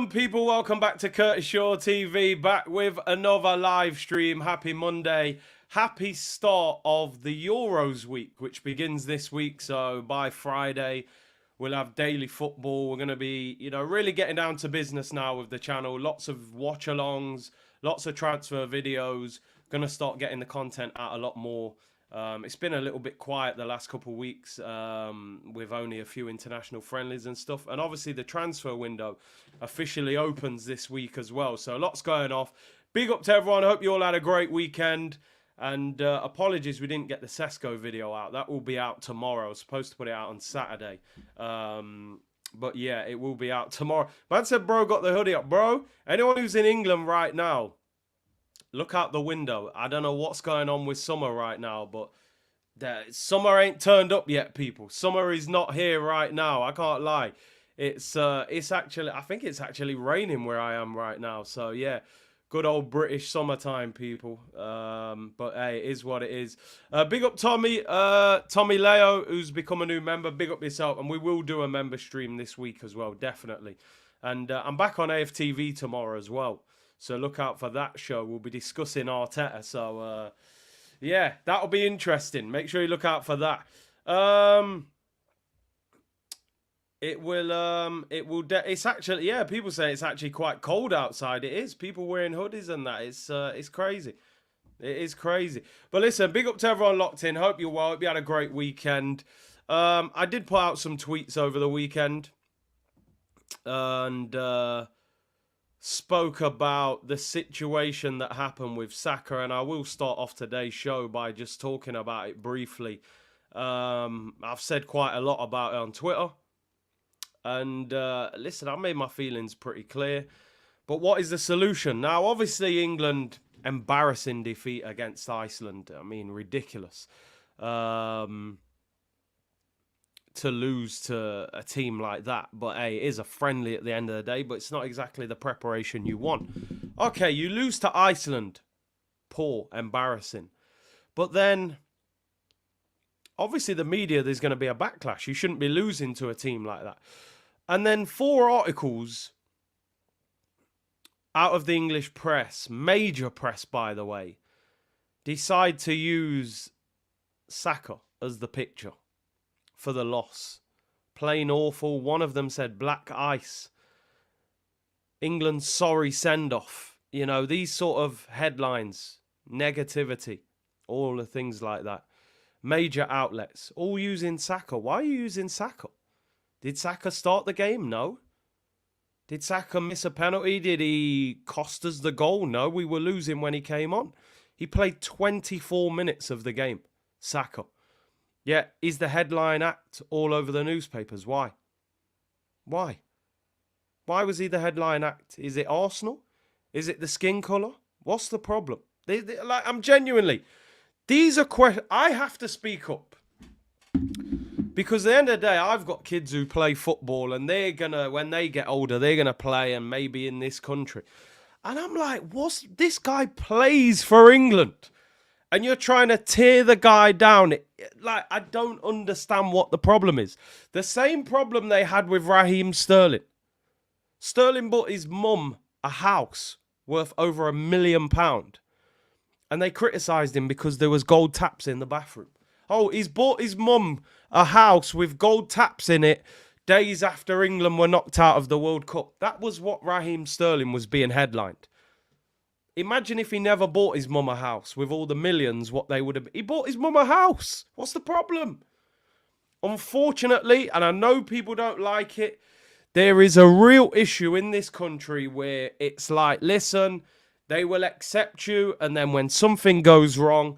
Welcome, people. Welcome back to Curtis Shaw TV. Back with another live stream. Happy Monday. Happy start of the Euros week, which begins this week. So by Friday, we'll have daily football. We're going to be, really getting down to business now with the channel. Lots of watch-alongs, lots of transfer videos. Going to start getting the content out a lot more. It's been a little bit quiet the last couple of weeks with only a few international friendlies and stuff. And obviously the transfer window officially opens this week as well. So lots going off. Big up to everyone. I hope you all had a great weekend. And apologies we didn't get the Sesko video out. That will be out tomorrow. I was supposed to put it out on Saturday. But yeah, it will be out tomorrow. Man said, bro, got the hoodie up. Bro, anyone who's in England right now, look out the window. I don't know what's going on with summer right now, but summer ain't turned up yet, people. Summer is not here right now. I can't lie. It's actually, I think it's actually raining where I am right now. So yeah, good old British summertime, people. But hey, it is what it is. Big up Tommy Leo, who's become a new member. Big up yourself, and we will do a member stream this week as well, definitely. And I'm back on AFTV tomorrow as well. So look out for that show. We'll be discussing Arteta. So, yeah, that'll be interesting. Make sure you look out for that. It's actually, yeah, people say it's actually quite cold outside. It is. People wearing hoodies and that. It's crazy. It is crazy. But listen, big up to everyone locked in. Hope you're well. Hope you had a great weekend. I did put out some tweets over the weekend. And, spoke about the situation that happened with Saka, and I will start off today's show by just talking about it briefly. I've said quite a lot about it on Twitter, and listen, I made my feelings pretty clear. But what is the solution? Now, obviously, England, embarrassing defeat against Iceland. I mean, ridiculous. To lose to a team like that. But hey, it is a friendly at the end of the day, but it's not exactly the preparation you want. Okay, you lose to Iceland. Poor, embarrassing. But then, obviously the media, there's going to be a backlash. You shouldn't be losing to a team like that. And then 4 articles out of the English press, major press by the way, decide to use Saka as the picture for the loss. Plain awful. One of them said black ice. England's sorry send-off. These sort of headlines. Negativity. All the things like that. Major outlets. All using Saka. Why are you using Saka? Did Saka start the game? No. Did Saka miss a penalty? Did he cost us the goal? No, we were losing when he came on. He played 24 minutes of the game. Saka. Yeah, is the headline act all over the newspapers? Why? Why? Why was he the headline act? Is it Arsenal? Is it the skin colour? What's the problem? I'm genuinely... These are questions... I have to speak up. Because at the end of the day, I've got kids who play football and they're going to, when they get older, they're going to play and maybe in this country. And I'm like, this guy plays for England. And you're trying to tear the guy down. I don't understand what the problem is. The same problem they had with Raheem Sterling. Sterling bought his mum a house worth over £1 million. And they criticised him because there was gold taps in the bathroom. Oh, he's bought his mum a house with gold taps in it days after England were knocked out of the World Cup. That was what Raheem Sterling was being headlined. Imagine if he never bought his mum a house with all the millions, what they would have... He bought his mum a house. What's the problem? Unfortunately, and I know people don't like it, there is a real issue in this country where it's like, listen, they will accept you, and then when something goes wrong,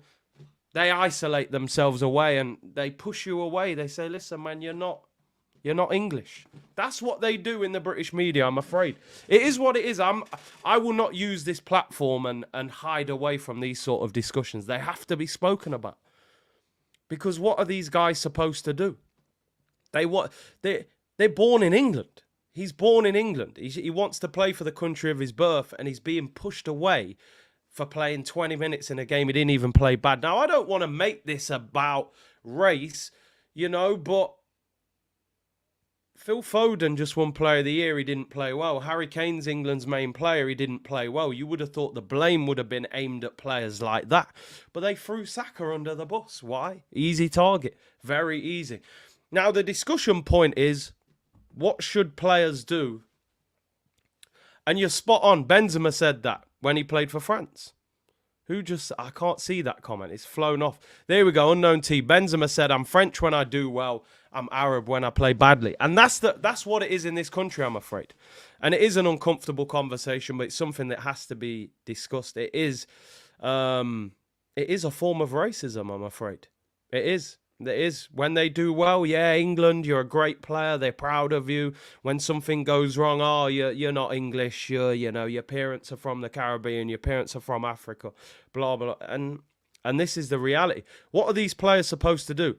they isolate themselves away and they push you away. They say, listen, man, you're not English. That's what they do in the British media, I'm afraid. It is what it is. I will not use this platform and hide away from these sort of discussions. They have to be spoken about. Because what are these guys supposed to do? They're born in England. He's born in England. He wants to play for the country of his birth, and he's being pushed away for playing 20 minutes in a game he didn't even play bad. Now, I don't want to make this about race, but Phil Foden just won Player of the Year. He didn't play well. Harry Kane's England's main player. He didn't play well. You would have thought the blame would have been aimed at players like that. But they threw Saka under the bus. Why? Easy target. Very easy. Now, the discussion point is, what should players do? And you're spot on. Benzema said that when he played for France. I can't see that comment. It's flown off. There we go. Unknown T. Benzema said, I'm French when I do well. I'm Arab when I play badly. And that's what it is in this country, I'm afraid. And it is an uncomfortable conversation, but it's something that has to be discussed. It is a form of racism, I'm afraid. It is. It is. When they do well, yeah, England, you're a great player. They're proud of you. When something goes wrong, oh, you're not English. Your parents are from the Caribbean. Your parents are from Africa. Blah, blah. And this is the reality. What are these players supposed to do?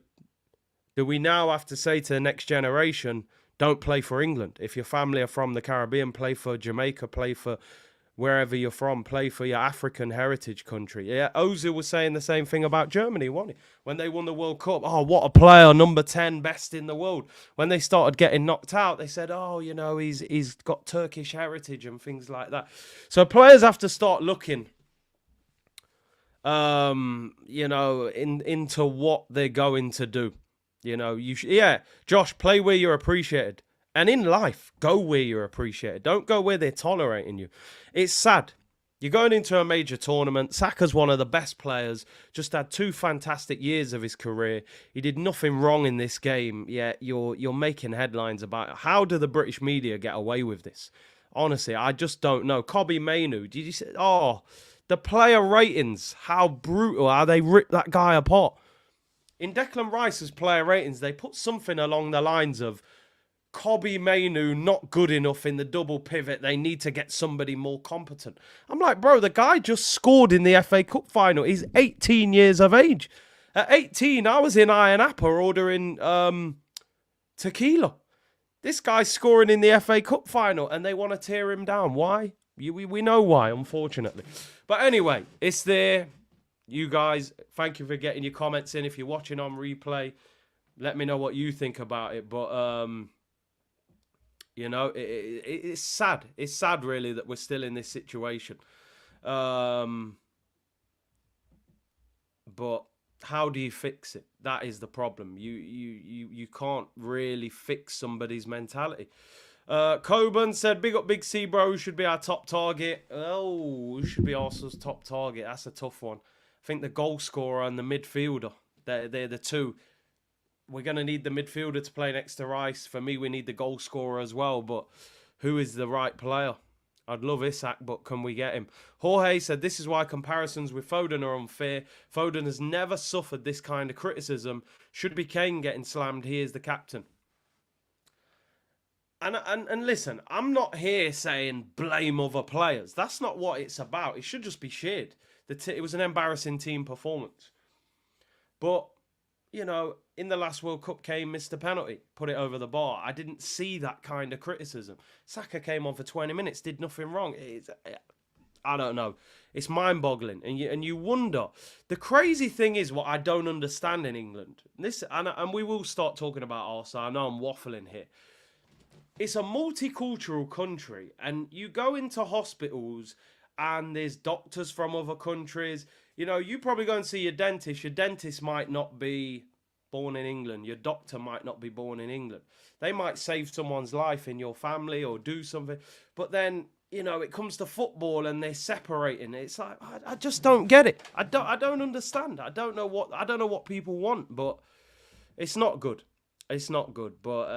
Do we now have to say to the next generation, don't play for England? If your family are from the Caribbean, play for Jamaica, play for wherever you're from, play for your African heritage country. Yeah, Ozil was saying the same thing about Germany, wasn't he? When they won the World Cup, oh, what a player, number 10, best in the world. When they started getting knocked out, they said, oh, he's got Turkish heritage and things like that. So players have to start looking, into what they're going to do. Josh, play where you're appreciated. And in life, go where you're appreciated. Don't go where they're tolerating you. It's sad. You're going into a major tournament. Saka's one of the best players. Just had 2 fantastic years of his career. He did nothing wrong in this game. Yet you're making headlines about it. How do the British media get away with this? Honestly, I just don't know. Kobbie Mainoo, did you say? Oh, the player ratings. How brutal. How they ripped that guy apart. In Declan Rice's player ratings, they put something along the lines of, Kobbie Mainoo not good enough in the double pivot. They need to get somebody more competent. I'm like, bro, the guy just scored in the FA Cup final. He's 18 years of age. At 18, I was in Iron Appa ordering tequila. This guy's scoring in the FA Cup final and they want to tear him down. Why? We know why, unfortunately. But anyway, it's there. You guys, thank you for getting your comments in. If you're watching on replay, let me know what you think about it. But, it's sad. It's sad, really, that we're still in this situation. But how do you fix it? That is the problem. You can't really fix somebody's mentality. Coburn said, big up Big C, bro. Who should be our top target? Oh, who should be Arsenal's top target? That's a tough one. I think the goal scorer and the midfielder. They're the two. We're going to need the midfielder to play next to Rice. For me, we need the goal scorer as well. But who is the right player? I'd love Isak, but can we get him? Jorge said, this is why comparisons with Foden are unfair. Foden has never suffered this kind of criticism. Should be Kane getting slammed. He is the captain. And listen, I'm not here saying blame other players. That's not what it's about. It should just be shared. It was an embarrassing team performance. But, in the last World Cup, Kane missed a penalty, put it over the bar. I didn't see that kind of criticism. Saka came on for 20 minutes, did nothing wrong. I don't know. It's mind-boggling, and you wonder. The crazy thing is what I don't understand in England. And we will start talking about Arsenal. I know I'm waffling here. It's a multicultural country, and you go into hospitals, and there's doctors from other countries. You probably go and see your dentist. Your dentist might not be born in England. Your doctor might not be born in England. They might save someone's life in your family or do something. But then, it comes to football and they're separating. It's like, I just don't get it. I don't understand. I don't know what people want, but it's not good. It's not good. But,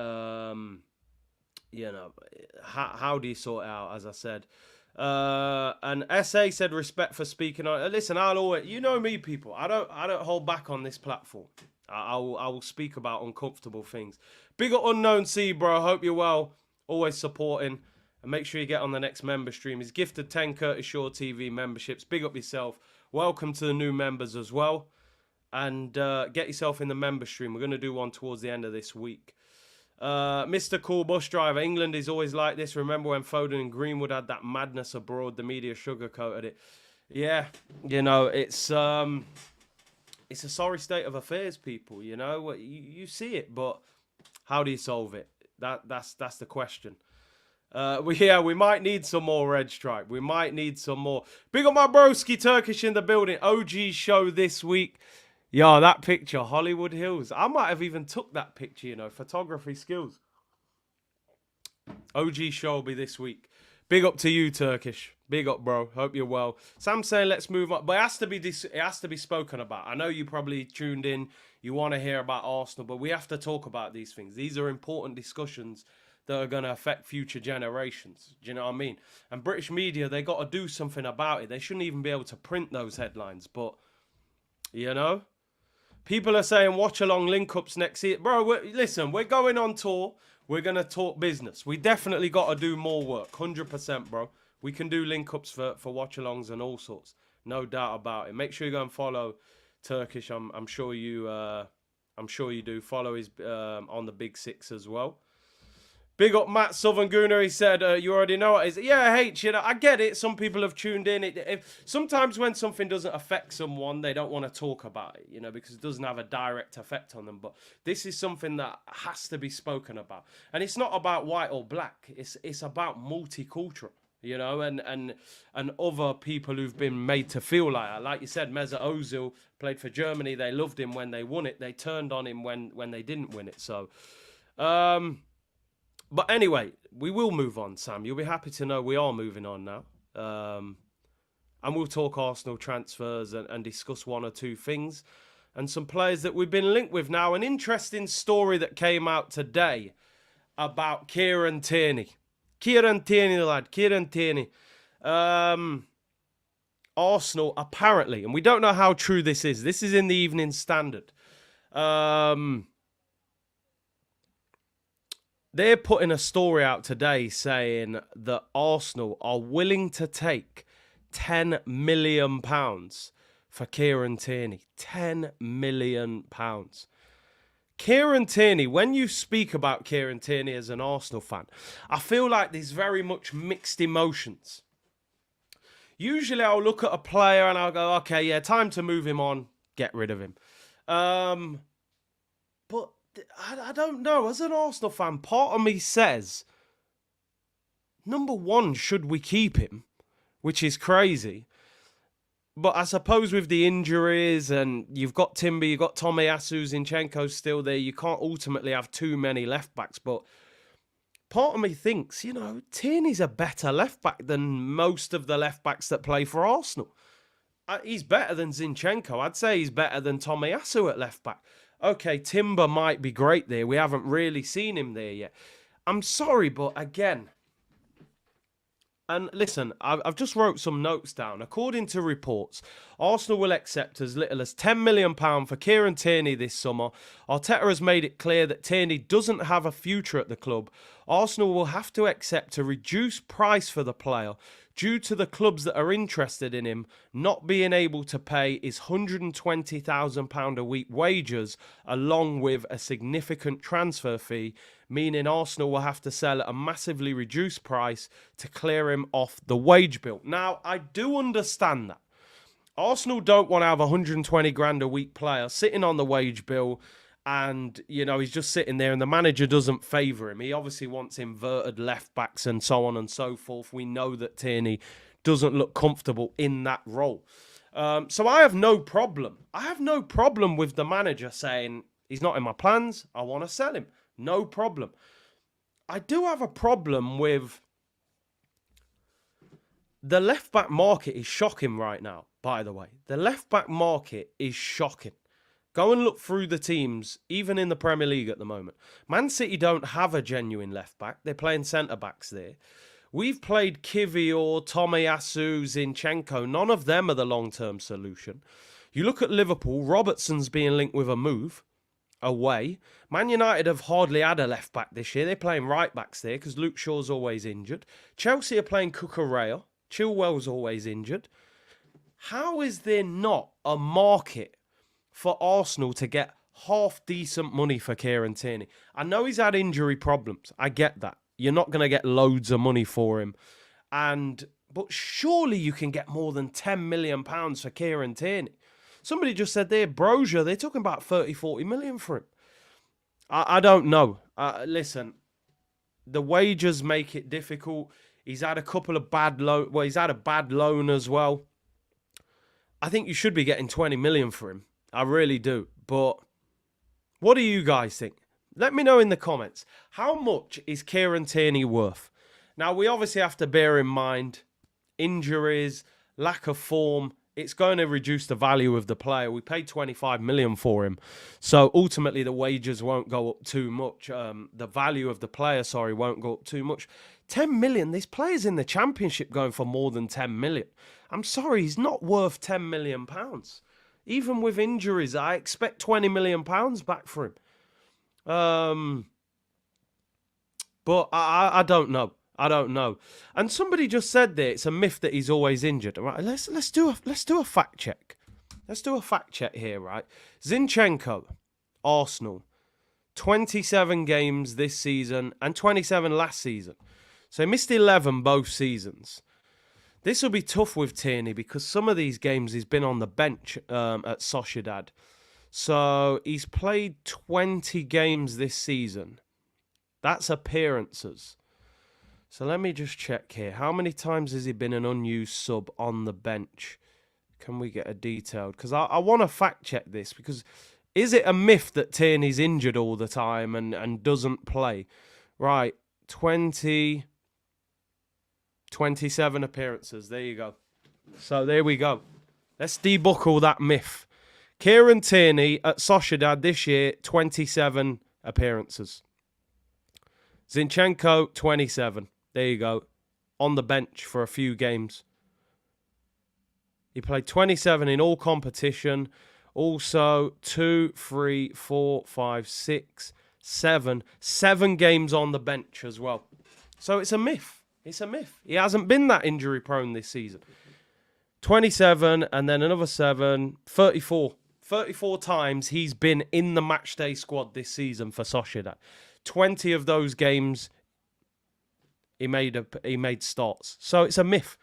how do you sort it out, as I said? And SA said respect for speaking on. Listen, I'll always, me, people. I don't hold back on this platform. I will speak about uncomfortable things. Big up Unknown C, bro. Hope you're well. Always supporting. And make sure you get on the next member stream. He's gifted 10 Curtis Shaw TV memberships. Big up yourself. Welcome to the new members as well. And get yourself in the member stream. We're going to do one towards the end of this week. Mr. Cool Bus Driver, England is always like this. Remember when Foden and Greenwood had that madness abroad? The media sugarcoated it. Yeah, it's a sorry state of affairs, people. You see it, but how do you solve it? That's the question. We might need some more red stripe. We might need some more. Big up my broski Turkish in the building. OG show this week. Yo, that picture, Hollywood Hills. I might have even took that picture, you know, photography skills. OG show will be this week. Big up to you, Turkish. Big up, bro. Hope you're well. Sam saying let's move on, but it has to be spoken about. I know you probably tuned in. You want to hear about Arsenal, but we have to talk about these things. These are important discussions that are going to affect future generations. Do you know what I mean? And British media, they got to do something about it. They shouldn't even be able to print those headlines. But, you know, people are saying watch along link ups next year. Bro, listen, we're going on tour. We're going to talk business. We definitely got to do more work. 100%, bro. We can do link ups for watch alongs and all sorts. No doubt about it. Make sure you go and follow Turkish. I'm sure you do. Follow his on the Big Six as well. Big up Matt Southern Gooner. He said, you already know what it is. Yeah, H, you know, I get it. Some people have tuned in. Sometimes when something doesn't affect someone, they don't want to talk about it, you know, because it doesn't have a direct effect on them. But this is something that has to be spoken about. And it's not about white or black. It's about multicultural, you know, and other people who've been made to feel like that. Like you said, Mesut Ozil played for Germany. They loved him when they won it. They turned on him when they didn't win it. So, but anyway, we will move on, Sam. You'll be happy to know we are moving on now. And we'll talk Arsenal transfers and discuss one or two things and some players that we've been linked with. Now, an interesting story that came out today about Kieran Tierney. Kieran Tierney, lad. Kieran Tierney. Arsenal, apparently, and we don't know how true this is. This is in the Evening Standard. They're putting a story out today saying that Arsenal are willing to take £10 million for Kieran Tierney. £10 million. Kieran Tierney, when you speak about Kieran Tierney as an Arsenal fan, I feel like there's very much mixed emotions. Usually I'll look at a player and I'll go, okay, yeah, time to move him on, get rid of him. But I don't know. As an Arsenal fan, part of me says, number one, should we keep him? Which is crazy. But I suppose with the injuries and you've got Timber, you've got Tomiyasu, Zinchenko still there, you can't ultimately have too many left-backs. But part of me thinks, you know, Tierney's a better left-back than most of the left-backs that play for Arsenal. He's better than Zinchenko. I'd say he's better than Tomiyasu at left-back. Okay, Timber might be great there. We haven't really seen him there yet. I'm sorry, but again, and listen, I've just wrote some notes down. According to reports, Arsenal will accept as little as £10 million for Kieran Tierney this summer. Arteta has made it clear that Tierney doesn't have a future at the club. Arsenal will have to accept a reduced price for the player due to the clubs that are interested in him not being able to pay his £120,000 a week wages along with a significant transfer fee, meaning Arsenal will have to sell at a massively reduced price to clear him off the wage bill. Now, I do understand that. Arsenal don't want to have a 120 grand a week player sitting on the wage bill and, you know, he's just sitting there and the manager doesn't favour him. He obviously wants inverted left backs and so on and so forth. We know that Tierney doesn't look comfortable in that role. So I have no problem. I have no problem with the manager saying, he's not in my plans, I want to sell him. No problem. I do have a problem with the left back market is shocking right now, by the way. The left back market is shocking. Go and look through the teams, even in the Premier League at the moment. Man City don't have a genuine left-back. They're playing centre-backs there. We've played Kivior, Tomiyasu, Zinchenko. None of them are the long-term solution. You look at Liverpool, Robertson's being linked with a move away. Man United have hardly had a left-back this year. They're playing right-backs there because Luke Shaw's always injured. Chelsea are playing Cucurella. Chilwell's always injured. How is there not a market for Arsenal to get half decent money for Kieran Tierney? I know he's had injury problems. I get that. You're not going to get loads of money for him. But surely you can get more than £10 million for Kieran Tierney. Somebody just said there, they're talking about 30, 40 million for him. I don't know. Listen, the wages make it difficult. He's had a couple of bad loan. Well, he's had a bad loan as well. I think you should be getting 20 million for him. I really do. But what do you guys think? Let me know in the comments. How much is Kieran Tierney worth? Now, we obviously have to bear in mind injuries, lack of form. It's going to reduce the value of the player. We paid 25 million for him. So ultimately, the wages won't go up too much. The value of the player, won't go up too much. 10 million? This player's in the Championship going for more than 10 million. I'm sorry, he's not worth 10 million pounds. Even with injuries, I expect 20 million pounds back for him. But I don't know. I don't know. And somebody just said there it's a myth that he's always injured. Right? Let's do a fact check. Let's do a fact check here, right? Zinchenko, Arsenal, 27 games this season and 27 last season. So he missed 11 both seasons. This will be tough with Tierney because some of these games he's been on the bench at Sociedad. So he's played 20 games this season. That's appearances. So let me just check here. How many times has he been an unused sub on the bench? Can we get a detailed? Because I want to fact check this. Because is it a myth that Tierney's injured all the time and doesn't play? Right, 27 appearances. There you go. So there we go. Let's debuckle that myth. Kieran Tierney at Sociedad this year, 27 appearances. Zinchenko, 27. There you go. On the bench for a few games. He played 27 in all competition. Also, 2, 3, 4, 5, 6, 7. 7 games on the bench as well. So it's a myth. It's a myth. He hasn't been that injury prone this season. 27 and then another 7. 34. 34 times he's been in the matchday squad this season for Sociedad. 20 of those games he made starts. So it's a myth.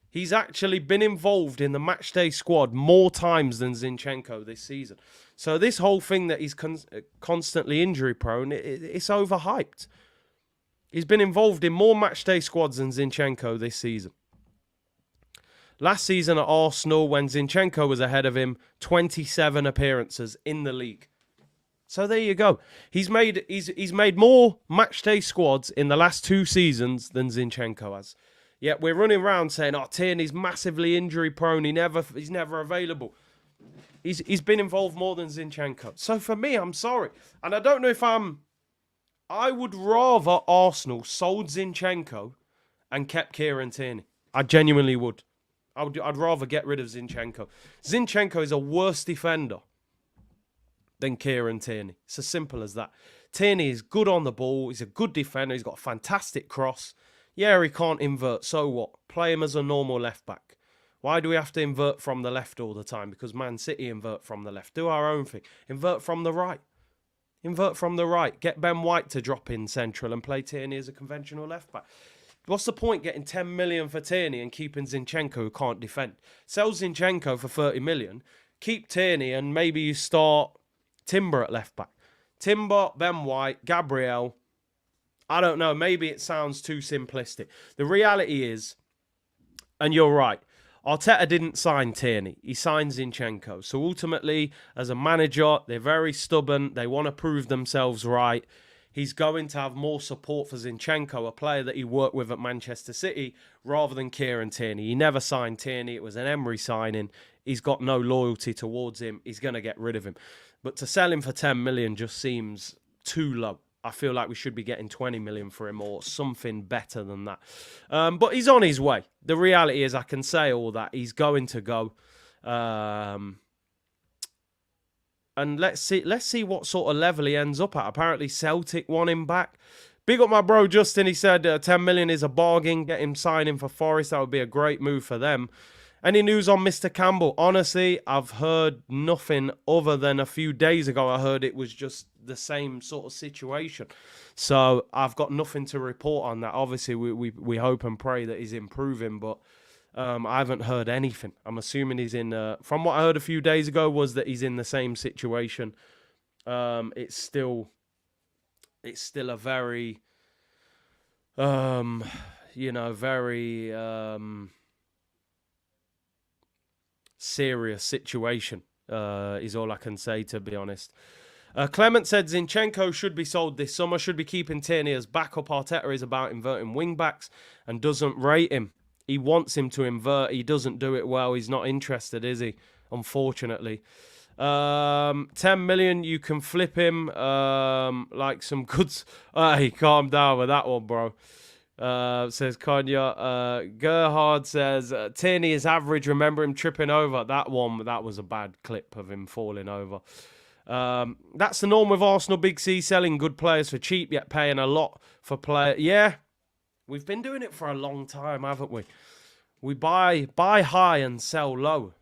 He's actually been involved in the matchday squad more times than Zinchenko this season. So this whole thing that he's constantly injury prone, it's overhyped. He's been involved in more matchday squads than Zinchenko this season. Last season at Arsenal, when Zinchenko was ahead of him, 27 appearances in the league. So there you go. He's made more matchday squads in the last 2 seasons than Zinchenko has. Yet we're running around saying, "Oh, Tierney's massively injury prone. He's never available." He's been involved more than Zinchenko. So for me, I'm sorry, and I don't know if I would rather Arsenal sold Zinchenko and kept Kieran Tierney. I genuinely would. I'd rather get rid of Zinchenko. Zinchenko is a worse defender than Kieran Tierney. It's as simple as that. Tierney is good on the ball. He's a good defender. He's got a fantastic cross. Yeah, he can't invert. So what? Play him as a normal left back. Why do we have to invert from the left all the time? Because Man City invert from the left. Do our own thing. Invert from the right. Invert from the right. Get Ben White to drop in central and play Tierney as a conventional left back. What's the point getting 10 million for Tierney and keeping Zinchenko who can't defend? Sell Zinchenko for 30 million. Keep Tierney and maybe you start Timber at left back. Timber, Ben White, Gabriel. I don't know. Maybe it sounds too simplistic. The reality is, and you're right, Arteta didn't sign Tierney. He signed Zinchenko. So ultimately, as a manager, they're very stubborn. They want to prove themselves right. He's going to have more support for Zinchenko, a player that he worked with at Manchester City, rather than Kieran Tierney. He never signed Tierney. It was an Emery signing. He's got no loyalty towards him. He's going to get rid of him. But to sell him for 10 million just seems too low. I feel like we should be getting 20 million for him or something better than that. But he's on his way. The reality is I can say all that. He's going to go. And let's see what sort of level he ends up at. Apparently Celtic want him back. Big up my bro Justin. He said 10 million is a bargain. Get him signing for Forest. That would be a great move for them. Any news on Mr. Campbell? Honestly, I've heard nothing other than a few days ago. I heard it was just the same sort of situation. So I've got nothing to report on that. Obviously, we hope and pray that he's improving, but I haven't heard anything. I'm assuming he's in... from what I heard a few days ago was that he's in the same situation. It's still a very... very serious situation, is all I can say, to be honest. Clement said Zinchenko should be sold this summer, should be keeping Tierney as backup. Arteta is about inverting wing-backs and doesn't rate him. He wants him to invert. He doesn't do it well. He's not interested, is he? Unfortunately. 10 million, you can flip him like some goods. Hey, calm down with that one, bro. Says Konya. Gerhard says Tierney is average. Remember him tripping over. That was a bad clip of him falling over. That's the norm with Arsenal, Big C, selling good players for cheap yet paying a lot for players. Yeah, we've been doing it for a long time, haven't we? We buy high and sell low.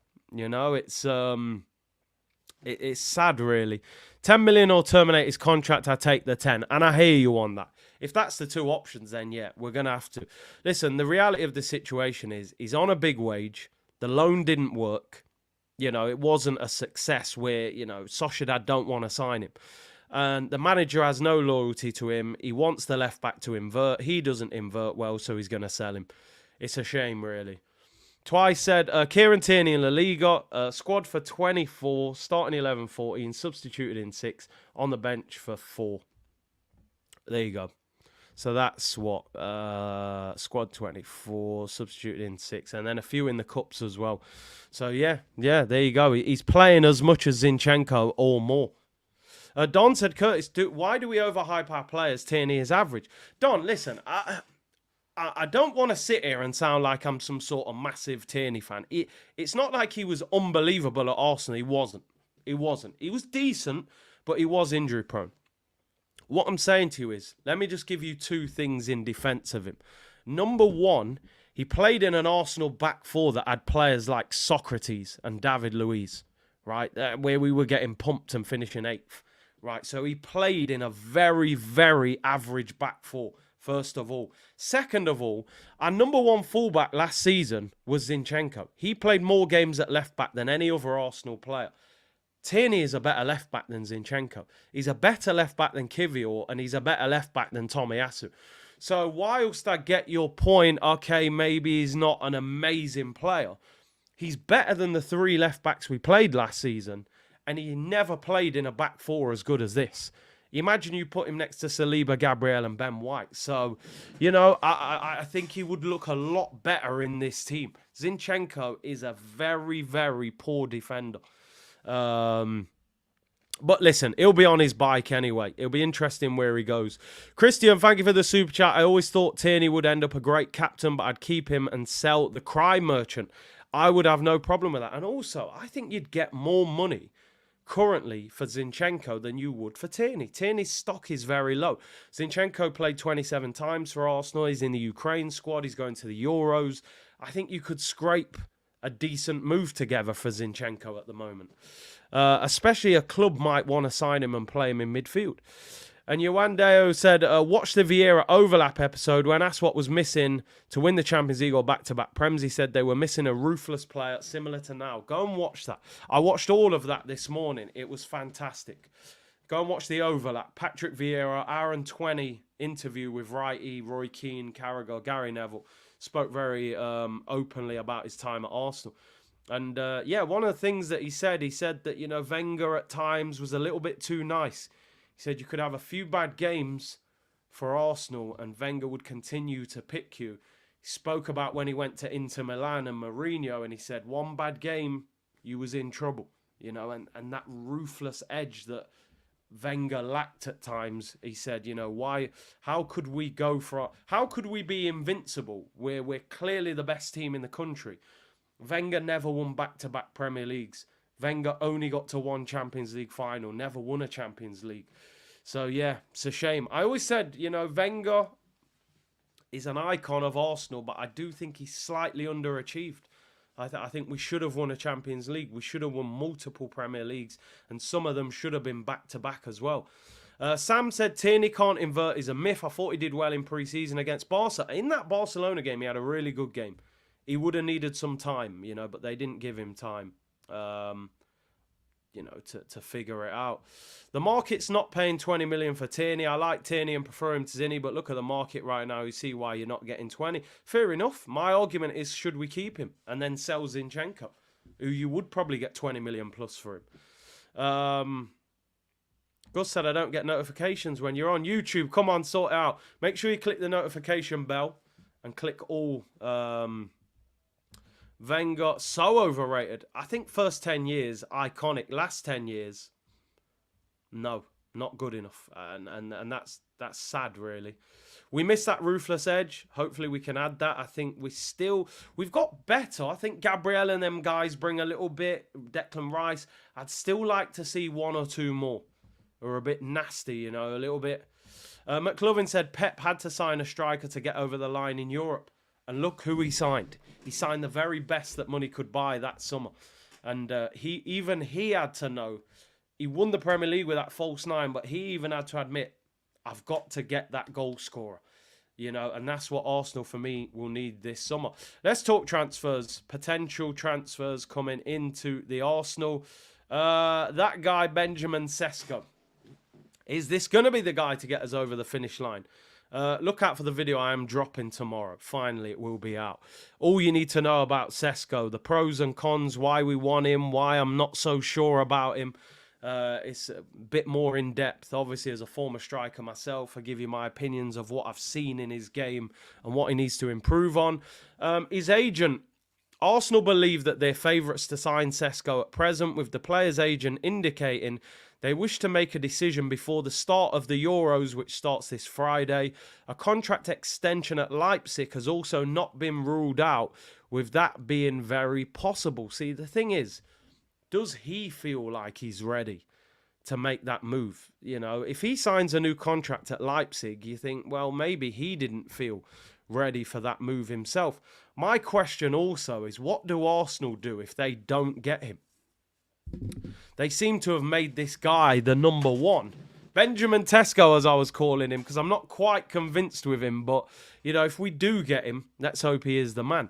It's sad, really. 10 million or terminate his contract, I take the 10. And I hear you on that. If that's the two options, then yeah, we're going to have to. Listen, the reality of the situation is he's on a big wage. The loan didn't work. It wasn't a success where, Sociedad don't want to sign him. And the manager has no loyalty to him. He wants the left back to invert. He doesn't invert well, so he's going to sell him. It's a shame, really. Twice said, Kieran Tierney in La Liga, squad for 24, starting 11, 14, substituted in 6, on the bench for 4. There you go. So that's what, squad 24, substituted in 6, and then a few in the cups as well. So yeah, there you go. He's playing as much as Zinchenko or more. Don said, Curtis, why do we overhype our players? Tierney is average. Don, listen, I don't want to sit here and sound like I'm some sort of massive Tierney fan. It's not like he was unbelievable at Arsenal. He wasn't. He was decent, but he was injury prone. What I'm saying to you is, let me just give you two things in defence of him. Number one, he played in an Arsenal back four that had players like Socrates and David Luiz, right? Where we were getting pumped and finishing 8th, right? So he played in a very, very average back four, first of all. Second of all, our number one fullback last season was Zinchenko. He played more games at left back than any other Arsenal player. Tierney is a better left back than Zinchenko. He's a better left back than Kivior, and he's a better left back than Tomiyasu. So whilst I get your point, okay, maybe he's not an amazing player, he's better than the 3 left backs we played last season, and he never played in a back four as good as this. Imagine you put him next to Saliba, Gabriel, and Ben White. So, I think he would look a lot better in this team. Zinchenko is a very, very poor defender. But listen, he'll be on his bike anyway. It'll be interesting where he goes. Christian, thank you for the super chat. I always thought Tierney would end up a great captain, but I'd keep him and sell the crime merchant. I would have no problem with that. And also, I think you'd get more money currently for Zinchenko than you would for Tierney. Tierney's stock is very low. Zinchenko played 27 times for Arsenal. He's in the Ukraine squad. He's going to the Euros. I think you could scrape a decent move together for Zinchenko at the moment. Especially a club might want to sign him and play him in midfield. And Yowandeo said, watch the Vieira overlap episode. When asked what was missing to win the Champions League or back-to-back Prems, he said they were missing a ruthless player similar to now. Go and watch that. I watched all of that this morning. It was fantastic. Go and watch the overlap. Patrick Vieira, hour and 20 interview with Wrighty, Roy Keane, Carragher, Gary Neville. Spoke very openly about his time at Arsenal. And one of the things that he said that, Wenger at times was a little bit too nice. He said you could have a few bad games for Arsenal and Wenger would continue to pick you. He spoke about when he went to Inter Milan and Mourinho, and he said one bad game, you was in trouble. And that ruthless edge that Wenger lacked at times. He said, how could we be invincible where we're clearly the best team in the country? Wenger never won back-to-back Premier Leagues. Wenger only got to one Champions League final, never won a Champions League. So, yeah, it's a shame. I always said, Wenger is an icon of Arsenal, but I do think he's slightly underachieved. I think we should have won a Champions League. We should have won multiple Premier Leagues, and some of them should have been back-to-back as well. Sam said Tierney can't invert is a myth. I thought he did well in pre-season against Barca. In that Barcelona game, he had a really good game. He would have needed some time, but they didn't give him time. to figure it out. The market's not paying 20 million for Tierney. I like Tierney and prefer him to Zinni, but look at the market right now. You see why you're not getting 20. Fair enough. My argument is, should we keep him and then sell Zinchenko, who you would probably get 20 million plus for him? Gus said, I don't get notifications when you're on YouTube. Come on, sort it out. Make sure you click the notification bell and click all. Wenger, so overrated. I think first 10 years, iconic. Last 10 years, no, not good enough. And that's sad, really. We missed that ruthless edge. Hopefully we can add that. I think we've got better. I think Gabriel and them guys bring a little bit. Declan Rice. I'd still like to see one or two more. Or a bit nasty, a little bit. McLovin said Pep had to sign a striker to get over the line in Europe. And look who he signed. He signed the very best that money could buy that summer. And he had to know. He won the Premier League with that false 9, but he even had to admit, I've got to get that goal scorer. And that's what Arsenal, for me, will need this summer. Let's talk transfers. Potential transfers coming into the Arsenal. That guy, Benjamin Sesko. Is this going to be the guy to get us over the finish line? Look out for the video I am dropping tomorrow. Finally, it will be out. All you need to know about Sesko, the pros and cons, why we want him, why I'm not so sure about him. It's a bit more in depth. Obviously, as a former striker myself, I give you my opinions of what I've seen in his game and what he needs to improve on. His agent, Arsenal believe that they're favourites to sign Sesko at present, with the player's agent indicating they wish to make a decision before the start of the Euros, which starts this Friday. A contract extension at Leipzig has also not been ruled out, with that being very possible. See, the thing is, does he feel like he's ready to make that move? If he signs a new contract at Leipzig, you think, well, maybe he didn't feel ready for that move himself. My question also is, what do Arsenal do if they don't get him? They seem to have made this guy the number one. Benjamin Sesko, as I was calling him, because I'm not quite convinced with him. But, if we do get him, let's hope he is the man.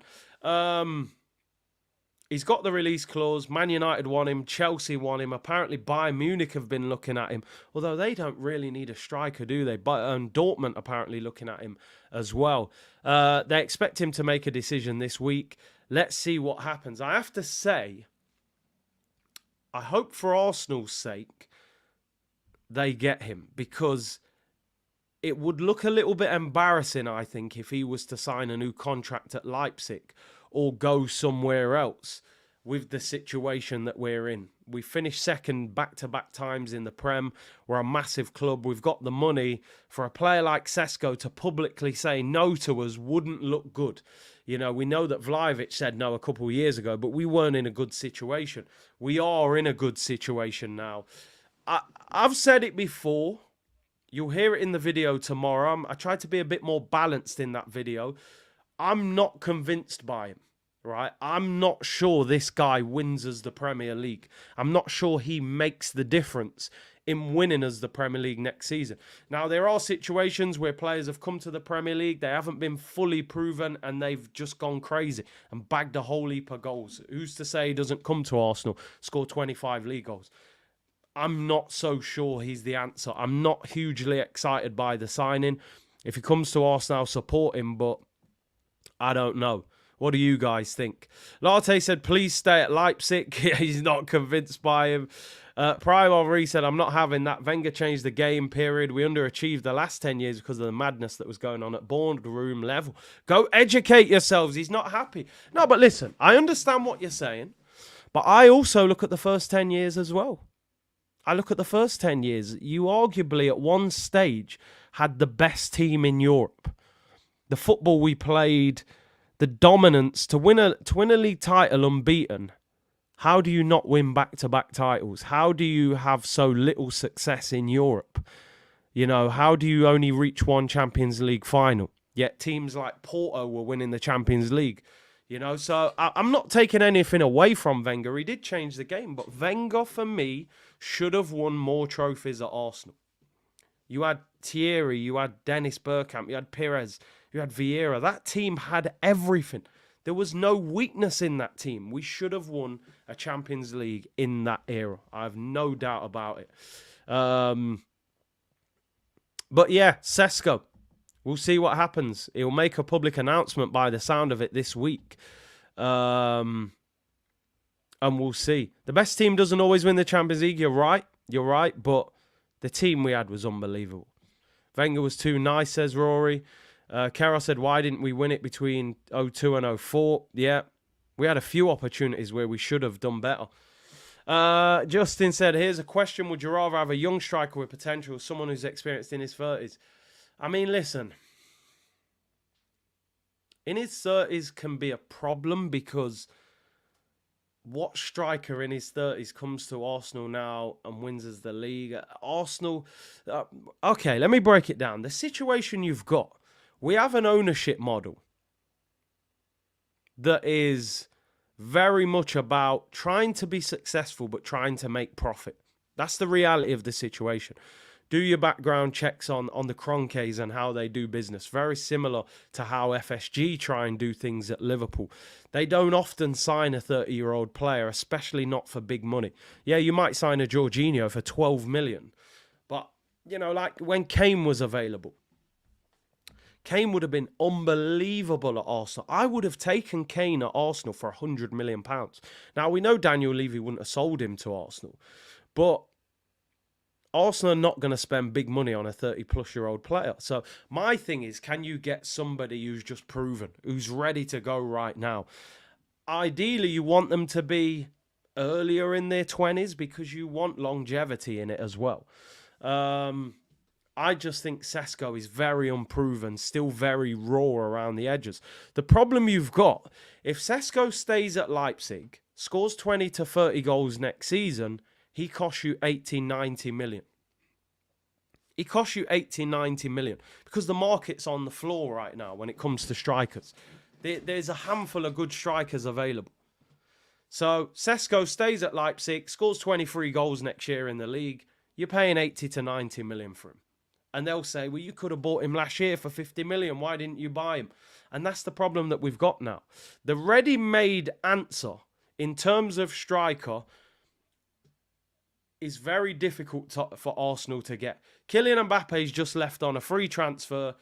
He's got the release clause. Man United want him. Chelsea want him. Apparently, Bayern Munich have been looking at him. Although they don't really need a striker, do they? But Dortmund apparently looking at him as well. They expect him to make a decision this week. Let's see what happens. I have to say, I hope for Arsenal's sake they get him, because it would look a little bit embarrassing, I think, if he was to sign a new contract at Leipzig or go somewhere else with the situation that we're in. We finished second back-to-back times in the Prem. We're a massive club. We've got the money. For a player like Sesko to publicly say no to us wouldn't look good. We know that Vlahovic said no a couple of years ago, but we weren't in a good situation. We are in a good situation now. I've said it before. You'll hear it in the video tomorrow. I tried to be a bit more balanced in that video. I'm not convinced by him, right? I'm not sure this guy wins us the Premier League. I'm not sure he makes the difference in winning us the Premier League next season. Now, there are situations where players have come to the Premier League, they haven't been fully proven, and they've just gone crazy and bagged a whole heap of goals. Who's to say he doesn't come to Arsenal, score 25 league goals? I'm not so sure he's the answer. I'm not hugely excited by the signing. If he comes to Arsenal, I'll support him, but I don't know. What do you guys think? Latte said, please stay at Leipzig. He's not convinced by him. Prime Henri said, I'm not having that. Wenger changed the game, period. We underachieved the last 10 years because of the madness that was going on at boardroom level. Go educate yourselves. He's not happy. No, but listen, I understand what you're saying, but I also look at the first 10 years as well. I look at the first 10 years. You arguably at one stage had the best team in Europe. The football we played, the dominance, to win a league title unbeaten. How do you not win back-to-back titles? How do you have so little success in Europe? How do you only reach one Champions League final? Yet teams like Porto were winning the Champions League. So I'm not taking anything away from Wenger. He did change the game, but Wenger, for me, should have won more trophies at Arsenal. You had Thierry, you had Dennis Bergkamp, you had Pires, you had Vieira. That team had everything. There was no weakness in that team. We should have won a Champions League in that era. I have no doubt about it. But yeah, Sesko. We'll see what happens. He'll make a public announcement by the sound of it this week. And we'll see. The best team doesn't always win the Champions League. You're right. But the team we had was unbelievable. Wenger was too nice, says Rory. Carol said, why didn't we win it between 02 and 04? Yeah, we had a few opportunities where we should have done better. Justin said, here's a question. Would you rather have a young striker with potential or someone who's experienced in his 30s? I mean, listen. In his 30s can be a problem because what striker in his 30s comes to Arsenal now and wins us the league? Arsenal... okay, let me break it down. The situation you've got, we have an ownership model that is very much about trying to be successful but trying to make profit. That's the reality of the situation. Do your background checks on the Kroenkes and how they do business. Very similar to how FSG try and do things at Liverpool. They don't often sign a 30-year-old player, especially not for big money. Yeah, you might sign a Jorginho for 12 million. But, like when Kane was available, Kane would have been unbelievable at Arsenal. I would have taken Kane at Arsenal for £100 million. Now, we know Daniel Levy wouldn't have sold him to Arsenal, but Arsenal are not going to spend big money on a 30-plus-year-old player. So my thing is, can you get somebody who's just proven, who's ready to go right now? Ideally, you want them to be earlier in their 20s because you want longevity in it as well. I just think Sesko is very unproven, still very raw around the edges. The problem you've got, if Sesko stays at Leipzig, scores 20 to 30 goals next season, he costs you 80, 90 million. He costs you 80, 90 million because the market's on the floor right now when it comes to strikers. There's a handful of good strikers available. So Sesko stays at Leipzig, scores 23 goals next year in the league. You're paying 80 to 90 million for him. And they'll say, well, you could have bought him last year for 50 million. Why didn't you buy him? And that's the problem that we've got now. The ready-made answer in terms of striker is very difficult for Arsenal to get. Kylian Mbappe's just left on a free transfer.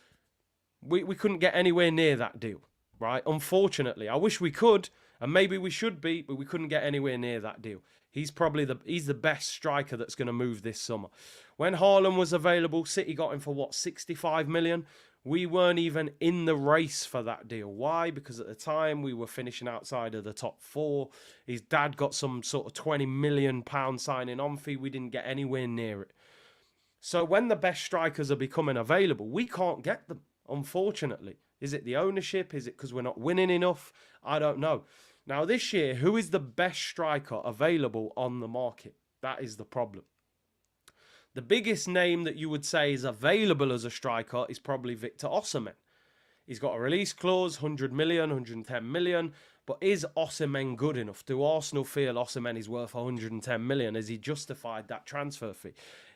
We couldn't get anywhere near that deal, right? Unfortunately. I wish we could, and maybe we should be, but we couldn't get anywhere near that deal. He's the best striker that's going to move this summer. When Haaland was available, City got him for 65 million? We weren't even in the race for that deal. Why? Because at the time we were finishing outside of the top 4. His dad got some sort of £20 million signing on fee. We didn't get anywhere near it. So when the best strikers are becoming available, we can't get them, unfortunately. Is it the ownership? Is it because we're not winning enough? I don't know. Now this year, who is the best striker available on the market? That is the problem. The biggest name that you would say is available as a striker is probably Victor Osimhen. He's got a release clause, 100 million, 110 million. But is Osimhen good enough? Do Arsenal feel Osimhen is worth 110 million? Has he justified that transfer fee?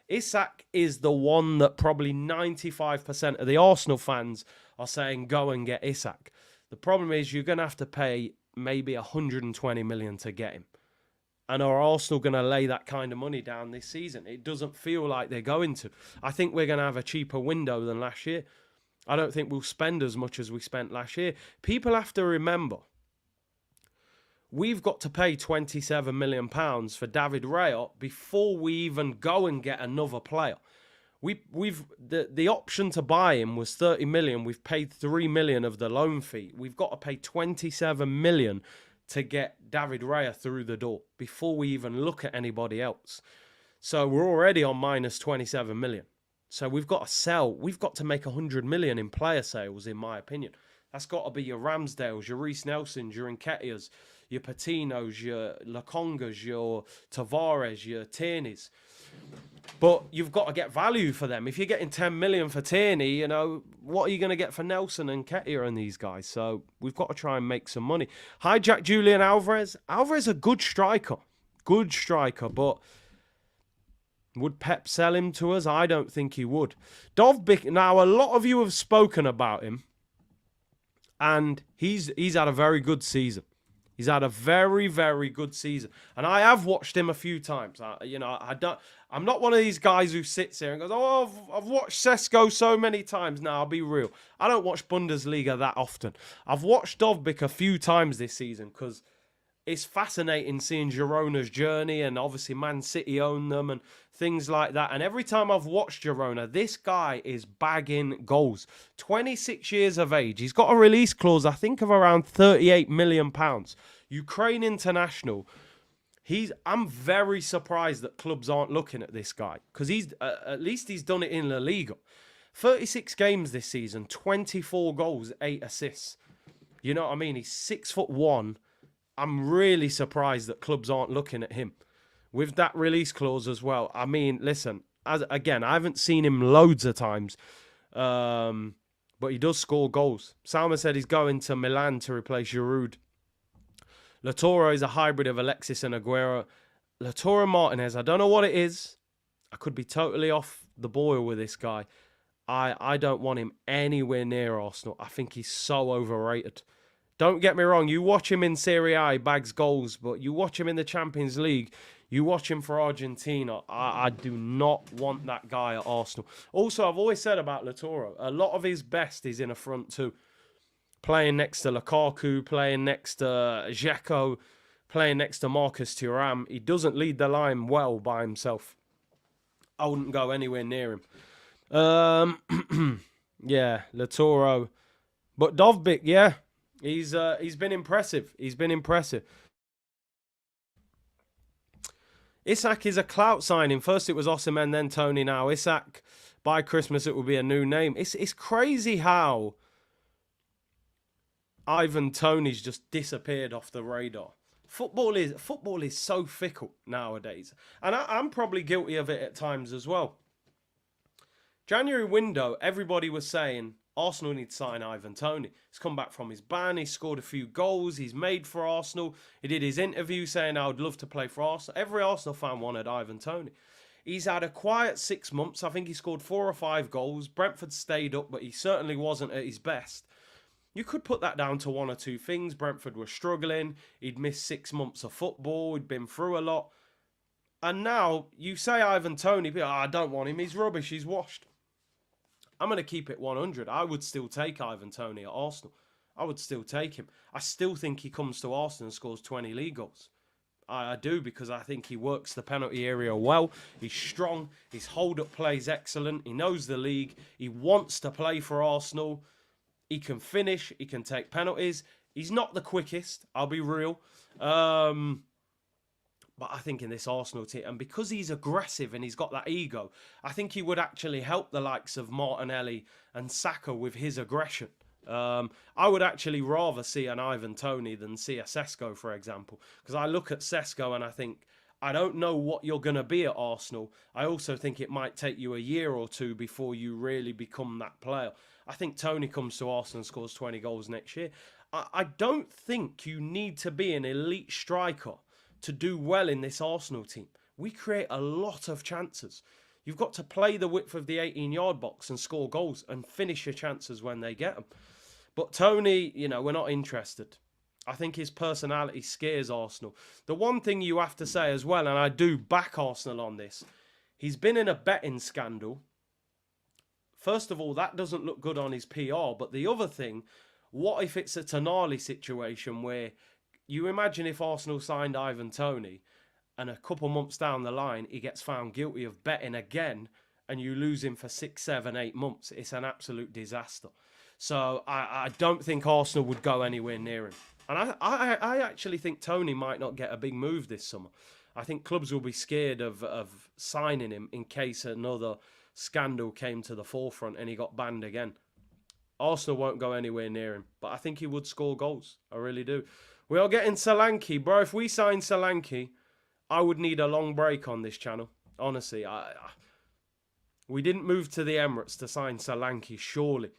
Isak is the one that probably 95% of the Arsenal fans are saying, go and get Isak. The problem is you're going to have to pay maybe 120 million to get him. And are Arsenal going to lay that kind of money down this season? It doesn't feel like they're going to. I think we're going to have a cheaper window than last year. I don't think we'll spend as much as we spent last year. People have to remember, we've got to pay £27 million for David Raya before we even go and get another player. The option to buy him was 30 million. We've paid 3 million of the loan fee. We've got to pay 27 million to get David Raya through the door before we even look at anybody else. So we're already on minus 27 million. So we've got to sell. We've got to make 100 million in player sales, in my opinion. That's got to be your Ramsdales, your Reece Nelsons, your Nketiahs, your Patinos, your Lokongas, your Tavares, your Tierneys. But you've got to get value for them. If you're getting 10 million for Tierney, what are you going to get for Nelson and Nketiah and these guys? So we've got to try and make some money. Hijack Julian Alvarez. Alvarez a good striker. Good striker, but would Pep sell him to us? I don't think he would. Now, a lot of you have spoken about him. And he's had a very good season. He's had a very, very good season, and I have watched him a few times. I'm not one of these guys who sits here and goes, "Oh, I've watched Sesko so many times." Now, I'll be real. I don't watch Bundesliga that often. I've watched Dovbyk a few times this season because it's fascinating seeing Girona's journey, and obviously Man City own them and things like that. And every time I've watched Girona, this guy is bagging goals. 26 years of age. He's got a release clause, I think, of around £38 million. Ukraine international. I'm very surprised that clubs aren't looking at this guy because at least he's done it in La Liga. 36 games this season, 24 goals, 8 assists. You know what I mean? He's 6'1". I'm really surprised that clubs aren't looking at him with that release clause as well. I mean, listen, again, I haven't seen him loads of times, but he does score goals. Salma said he's going to Milan to replace Giroud. Latoro is a hybrid of Alexis and Aguero. Latoro Martinez, I don't know what it is. I could be totally off the boil with this guy. I don't want him anywhere near Arsenal. I think he's so overrated. Don't get me wrong, you watch him in Serie A, he bags goals, but you watch him in the Champions League, you watch him for Argentina, I do not want that guy at Arsenal. Also, I've always said about Latoro, a lot of his best is in a front two. Playing next to Lukaku, playing next to Dzeko, playing next to Marcus Thuram. He doesn't lead the line well by himself. I wouldn't go anywhere near him. Yeah, Latoro. But Dovbyk, yeah. He's been impressive. He's been impressive. Isak is a clout signing. First it was Osimhen, then Tony. Now Isak. By Christmas it will be a new name. It's crazy how Ivan Toney's just disappeared off the radar. Football is so fickle nowadays, and I'm probably guilty of it at times as well. January window, everybody was saying Arsenal need to sign Ivan Toney. He's come back from his ban. He's scored a few goals. He's made for Arsenal. He did his interview saying, I would love to play for Arsenal. Every Arsenal fan wanted Ivan Toney. He's had a quiet 6 months. I think he scored 4 or 5 goals. Brentford stayed up, but he certainly wasn't at his best. You could put that down to one or two things. Brentford were struggling. He'd missed 6 months of football. He'd been through a lot. And now you say Ivan Toney, but I don't want him. He's rubbish. He's washed. I'm going to keep it 100. I would still take Ivan Toney at Arsenal. I would still take him. I still think he comes to Arsenal and scores 20 league goals. I do, because I think he works the penalty area well. He's strong. His hold-up play is excellent. He knows the league. He wants to play for Arsenal. He can finish. He can take penalties. He's not the quickest, I'll be real. But I think in this Arsenal team, and because he's aggressive and he's got that ego, I think he would actually help the likes of Martinelli and Saka with his aggression. I would actually rather see an Ivan Toney than see a Sesko, for example. Because I look at Sesko and I think, I don't know what you're going to be at Arsenal. I also think it might take you a year or two before you really become that player. I think Toney comes to Arsenal and scores 20 goals next year. I don't think you need to be an elite striker to do well in this Arsenal team. We create a lot of chances. You've got to play the width of the 18-yard box and score goals and finish your chances when they get them. But Toney, we're not interested. I think his personality scares Arsenal. The one thing you have to say as well, and I do back Arsenal on this, he's been in a betting scandal. First of all, that doesn't look good on his PR. But the other thing, what if it's a Tonali situation where you imagine if Arsenal signed Ivan Toney and a couple months down the line he gets found guilty of betting again and you lose him for 6, 7, 8 months. It's an absolute disaster. So I don't think Arsenal would go anywhere near him. And I actually think Toney might not get a big move this summer. I think clubs will be scared of signing him in case another scandal came to the forefront and he got banned again. Arsenal won't go anywhere near him, but I think he would score goals. I really do. We are getting Solanke. Bro, if we sign Solanke, I would need a long break on this channel. Honestly, we didn't move to the Emirates to sign Solanke, surely.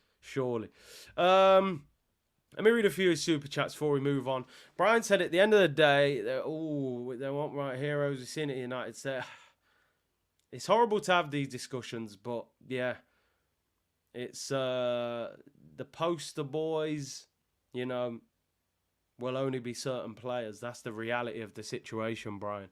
Let me read a few of his super chats before we move on. Brian said at the end of the day, they want right heroes. We've seen it at United. It's horrible to have these discussions, but yeah. It's the poster boys. You know, will only be certain players. That's the reality of the situation, Brian.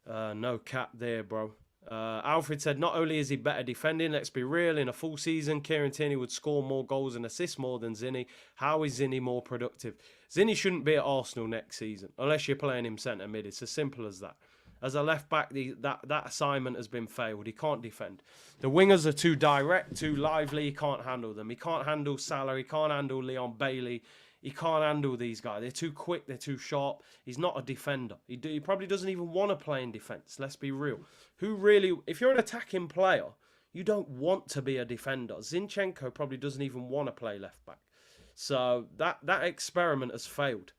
No cap there, bro. Alfred said, not only is he better defending, let's be real, in a full season, Kieran Tierney would score more goals and assists more than Zinni. How is Zinni more productive? Zinni shouldn't be at Arsenal next season, unless you're playing him centre mid. It's as simple as that. As a left back, that assignment has been failed. He can't defend. The wingers are too direct, too lively. He can't handle them. He can't handle Salah. He can't handle Leon Bailey. He can't handle these guys. They're too quick. They're too sharp. He's not a defender. He probably doesn't even want to play in defence. Let's be real. Who really, if you're an attacking player, you don't want to be a defender. Zinchenko probably doesn't even want to play left back. So that experiment has failed.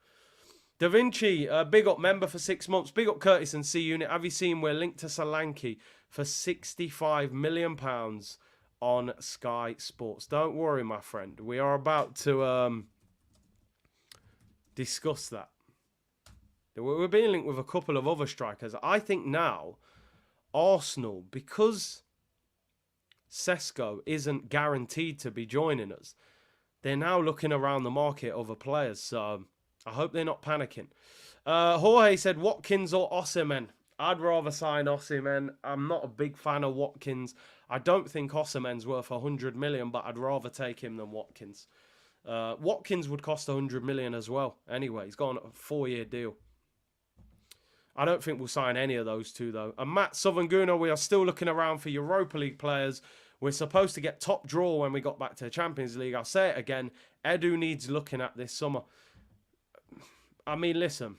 Da Vinci, big up member for 6 months. Big up Curtis and C Unit. Have you seen we're linked to Solanke for £65 million on Sky Sports? Don't worry, my friend. We are about to discuss that. We're being linked with a couple of other strikers. I think now Arsenal, because Sesko isn't guaranteed to be joining us, they're now looking around the market of other players. So I hope they're not panicking. Jorge said Watkins or Osimhen. I'd rather sign Osimhen. I'm not a big fan of Watkins. I don't think Osimhen's worth 100 million, but I'd rather take him than Watkins. Watkins would cost 100 million as well. Anyway, he's got a 4-year deal. I don't think we'll sign any of those two, though. And Matt Southern-Guna, we are still looking around for Europa League players. We're supposed to get top draw when we got back to the Champions League. I'll say it again. Edu needs looking at this summer. I mean, listen.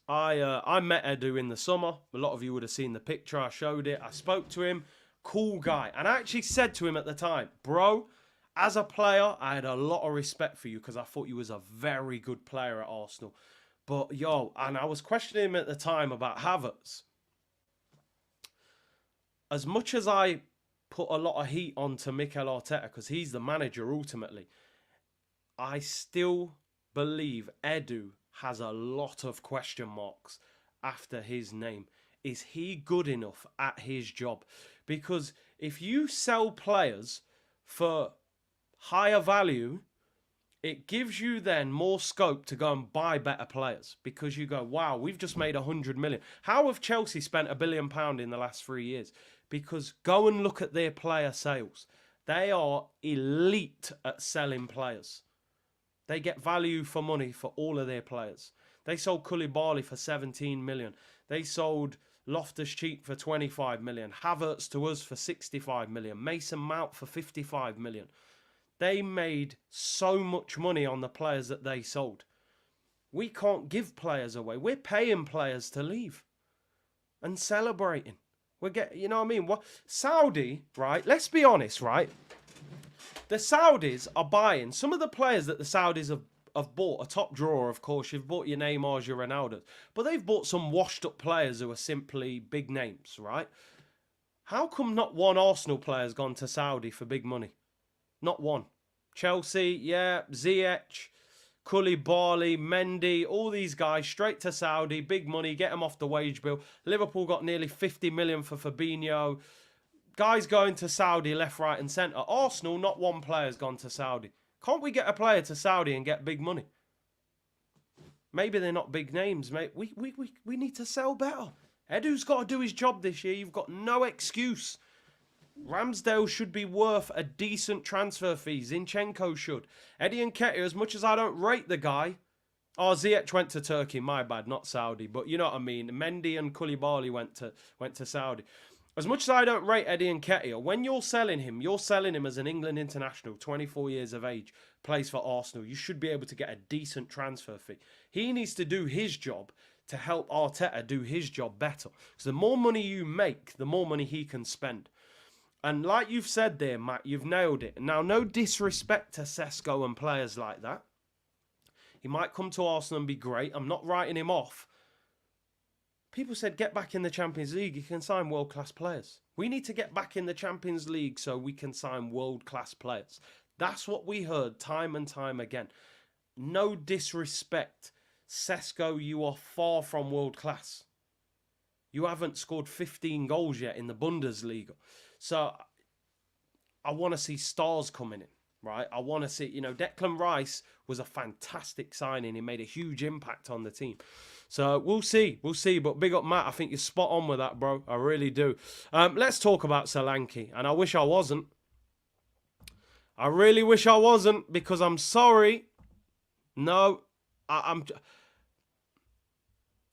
I met Edu in the summer. A lot of you would have seen the picture. I showed it. I spoke to him. Cool guy. And I actually said to him at the time, bro, as a player, I had a lot of respect for you because I thought you was a very good player at Arsenal. But, and I was questioning him at the time about Havertz. As much as I put a lot of heat onto Mikel Arteta, because he's the manager ultimately, I still believe Edu has a lot of question marks after his name. Is he good enough at his job? Because if you sell players for higher value, it gives you then more scope to go and buy better players, because you go, wow, we've just made 100 million. How have Chelsea spent £1 billion in the last 3 years? Because go and look at their player sales. They are elite at selling players. They get value for money for all of their players. They sold Koulibaly for 17 million. They sold Loftus-Cheek for 25 million. Havertz to us for 65 million. Mason Mount for 55 million. They made so much money on the players that they sold. We can't give players away. We're paying players to leave and celebrating. You know what I mean? Saudi, right? Let's be honest, right? The Saudis are buying some of the players that the Saudis have bought. A top drawer, of course. You've bought your Neymars, your Ronaldos. But they've bought some washed up players who are simply big names, right? How come not one Arsenal player's gone to Saudi for big money? Not one. Chelsea, yeah, Ziyech, Koulibaly, Mendy, all these guys straight to Saudi, big money, get them off the wage bill. Liverpool got nearly 50 million for Fabinho. Guys going to Saudi left, right and centre. Arsenal, not one player's gone to Saudi. Can't we get a player to Saudi and get big money? Maybe they're not big names, mate. We need to sell better. Edu's got to do his job this year. You've got no excuse. Ramsdale should be worth a decent transfer fee. Zinchenko should. Eddie Nketiah, as much as I don't rate the guy... Oh, Ziyech went to Turkey, my bad, not Saudi. But you know what I mean. Mendy and Koulibaly went to Saudi. As much as I don't rate Eddie Nketiah, when you're selling him as an England international, 24 years of age, plays for Arsenal. You should be able to get a decent transfer fee. He needs to do his job to help Arteta do his job better. Because the more money you make, the more money he can spend. And like you've said there, Matt, you've nailed it. Now, no disrespect to Sesko and players like that. He might come to Arsenal and be great. I'm not writing him off. People said, get back in the Champions League. You can sign world-class players. We need to get back in the Champions League so we can sign world-class players. That's what we heard time and time again. No disrespect. Sesko, you are far from world-class. You haven't scored 15 goals yet in the Bundesliga. So I want to see stars coming in, right? I want to see, Declan Rice was a fantastic signing. He made a huge impact on the team. So we'll see. But big up, Matt. I think you're spot on with that, bro. I really do. Let's talk about Solanke. And I wish I wasn't. I really wish I wasn't, because I'm sorry. No, I'm...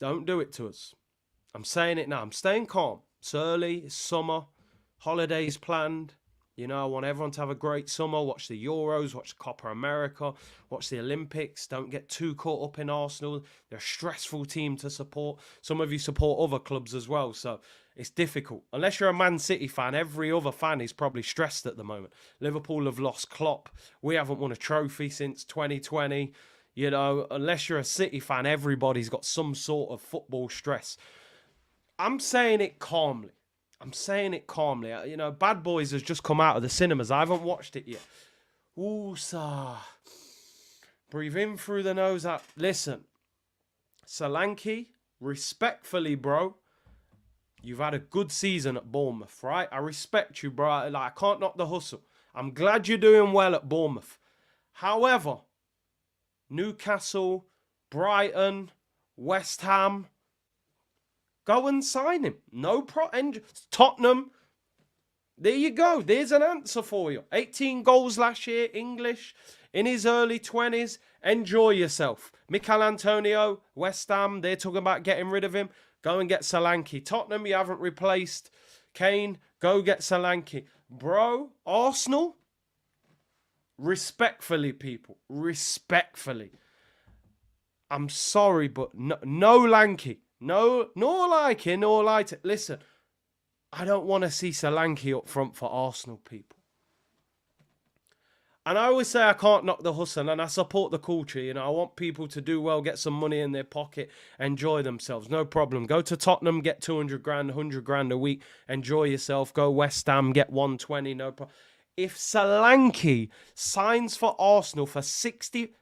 Don't do it to us. I'm saying it now. I'm staying calm. It's early. It's summer. Holidays planned. I want everyone to have a great summer. Watch the Euros, watch the Copa America, watch the Olympics. Don't get too caught up in Arsenal. They're a stressful team to support. Some of you support other clubs as well, so it's difficult. Unless you're a Man City fan, every other fan is probably stressed at the moment. Liverpool have lost Klopp. We haven't won a trophy since 2020. Unless you're a City fan, everybody's got some sort of football stress. I'm saying it calmly. Bad Boys has just come out of the cinemas. I haven't watched it yet. Ooh, sir. Breathe in through the nose out. Listen, Solanke, respectfully, bro, you've had a good season at Bournemouth, right? I respect you, bro. I can't knock the hustle. I'm glad you're doing well at Bournemouth. However, Newcastle, Brighton, West Ham, go and sign him. Tottenham. There you go. There's an answer for you. 18 goals last year, English, in his early 20s. Enjoy yourself. Mikel Antonio, West Ham, they're talking about getting rid of him. Go and get Solanke. Tottenham, you haven't replaced Kane. Go get Solanke. Bro, Arsenal, respectfully, people. Respectfully. I'm sorry, but no Lanky. No, nor like it, nor like it. Listen, I don't want to see Solanke up front for Arsenal, people. And I always say I can't knock the hustle, and I support the culture. I want people to do well, get some money in their pocket, enjoy themselves. No problem. Go to Tottenham, get 200 grand, 100 grand a week, enjoy yourself. Go West Ham, get 120, no problem. If Solanke signs for Arsenal for 60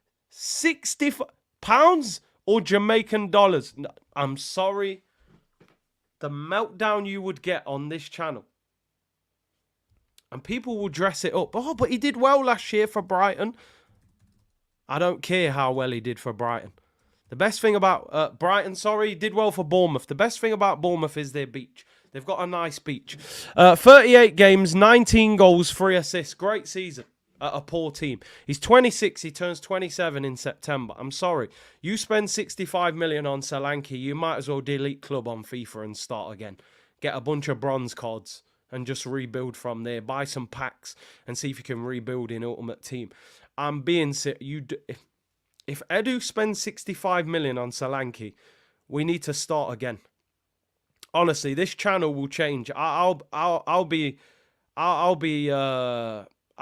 pounds or Jamaican dollars, I'm sorry, the meltdown you would get on this channel. And people will dress it up. Oh, but he did well last year for Brighton. I don't care how well he did for Brighton. The best thing about Brighton, he did well for Bournemouth. The best thing about Bournemouth is their beach. They've got a nice beach. 38 games, 19 goals, 3 assists. Great season at a poor team. He's 26. He turns 27 in September. I'm sorry. You spend 65 million on Solanke, you might as well delete club on FIFA and start again. Get a bunch of bronze cards and just rebuild from there. Buy some packs and see if you can rebuild in Ultimate Team. I'm being serious. If Edu spends 65 million on Solanke, we need to start again. Honestly, this channel will change. I'll be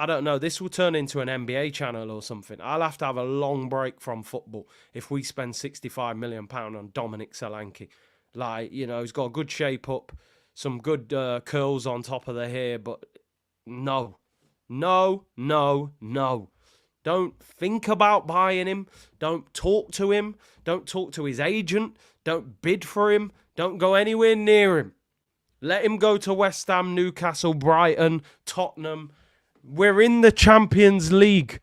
I don't know. This will turn into an NBA channel or something. I'll have to have a long break from football if we spend £65 million on Dominic Solanke. He's got a good shape up, some good curls on top of the hair, but no. Don't think about buying him. Don't talk to him. Don't talk to his agent. Don't bid for him. Don't go anywhere near him. Let him go to West Ham, Newcastle, Brighton, Tottenham. We're in the Champions League.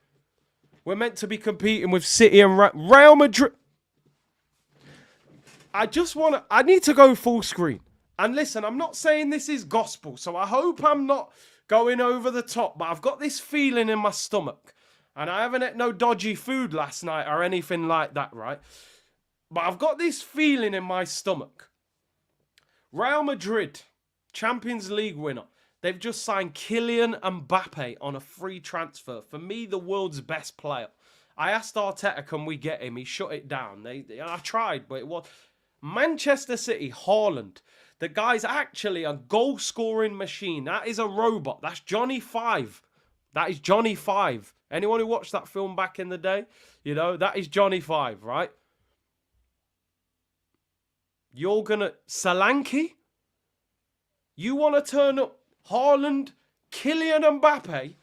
We're meant to be competing with City and Real Madrid. I need to go full screen. And listen, I'm not saying this is gospel, so I hope I'm not going over the top, but I've got this feeling in my stomach. And I haven't ate no dodgy food last night or anything like that, right? But I've got this feeling in my stomach. Real Madrid, Champions League winner. They've just signed Kylian Mbappe on a free transfer. For me, the world's best player. I asked Arteta, can we get him? He shut it down. I tried, but it was... Manchester City, Haaland. The guy's actually a goal-scoring machine. That is a robot. That's Johnny Five. That is Johnny Five. Anyone who watched that film back in the day, that is Johnny Five, right? You're going to... Solanke? You want to turn up Haaland, Kylian Mbappe?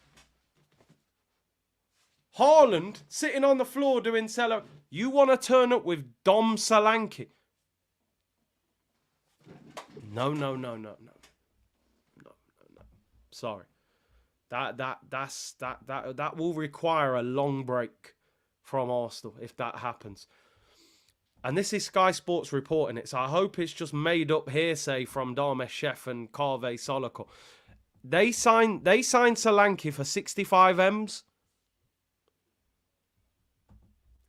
Haaland sitting on the floor doing cello. You want to turn up with Dom Solanke? No. Sorry. That will require a long break from Arsenal if that happens. And this is Sky Sports reporting it, so I hope it's just made up hearsay from Darmesh Chef and Carve Soloko. They signed Solanke for 65 M's.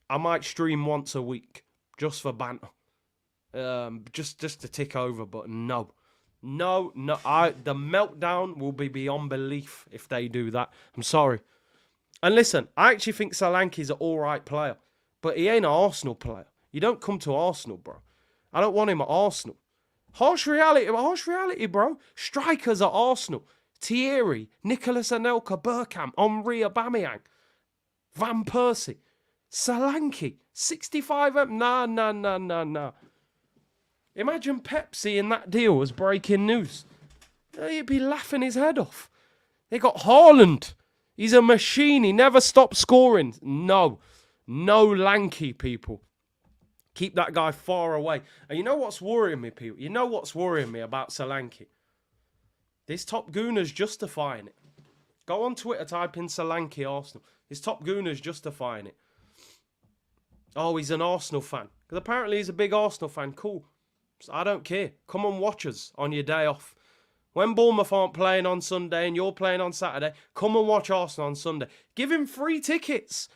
I might stream once a week just for banter, just to tick over. But no. The meltdown will be beyond belief if they do that. I'm sorry. And listen, I actually think Solanke's an all right player, but he ain't an Arsenal player. You don't come to Arsenal, bro. I don't want him at Arsenal. Harsh reality, bro. Strikers at Arsenal. Thierry, Nicolas Anelka, Bergkamp, Henry, Aubameyang, Van Persie, Solanke, 65 M. Nah. Imagine Pepsi in that deal as breaking news. He'd be laughing his head off. They got Haaland. He's a machine. He never stops scoring. No lanky people. Keep that guy far away. And you know what's worrying me, people? You know what's worrying me about Solanke? This Top Gooner's justifying it. Go on Twitter, type in Solanke Arsenal. His Top Gooner's justifying it. Oh, he's an Arsenal fan. Because apparently he's a big Arsenal fan. Cool. So I don't care. Come and watch us on your day off. When Bournemouth aren't playing on Sunday and you're playing on Saturday, come and watch Arsenal on Sunday. Give him free tickets.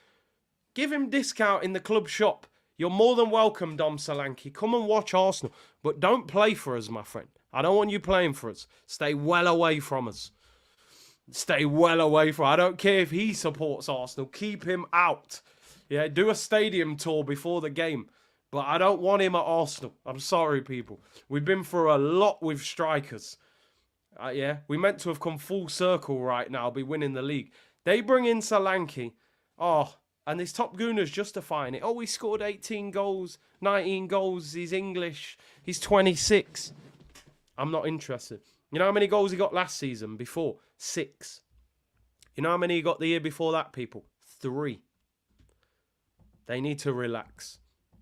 Give him discount in the club shop. You're more than welcome, Dom Solanke. Come and watch Arsenal. But don't play for us, my friend. I don't want you playing for us. Stay well away from us. Stay well away from us. I don't care if he supports Arsenal. Keep him out. Yeah, do a stadium tour before the game. But I don't want him at Arsenal. I'm sorry, people. We've been through a lot with strikers. We meant to have come full circle right now, be winning the league. They bring in Solanke. And this Top Gooner's justifying it. Oh, he scored 18 goals, 19 goals. He's English. He's 26. I'm not interested. You know how many goals he got last season before? 6. You know how many he got the year before that, people? 3. They need to relax.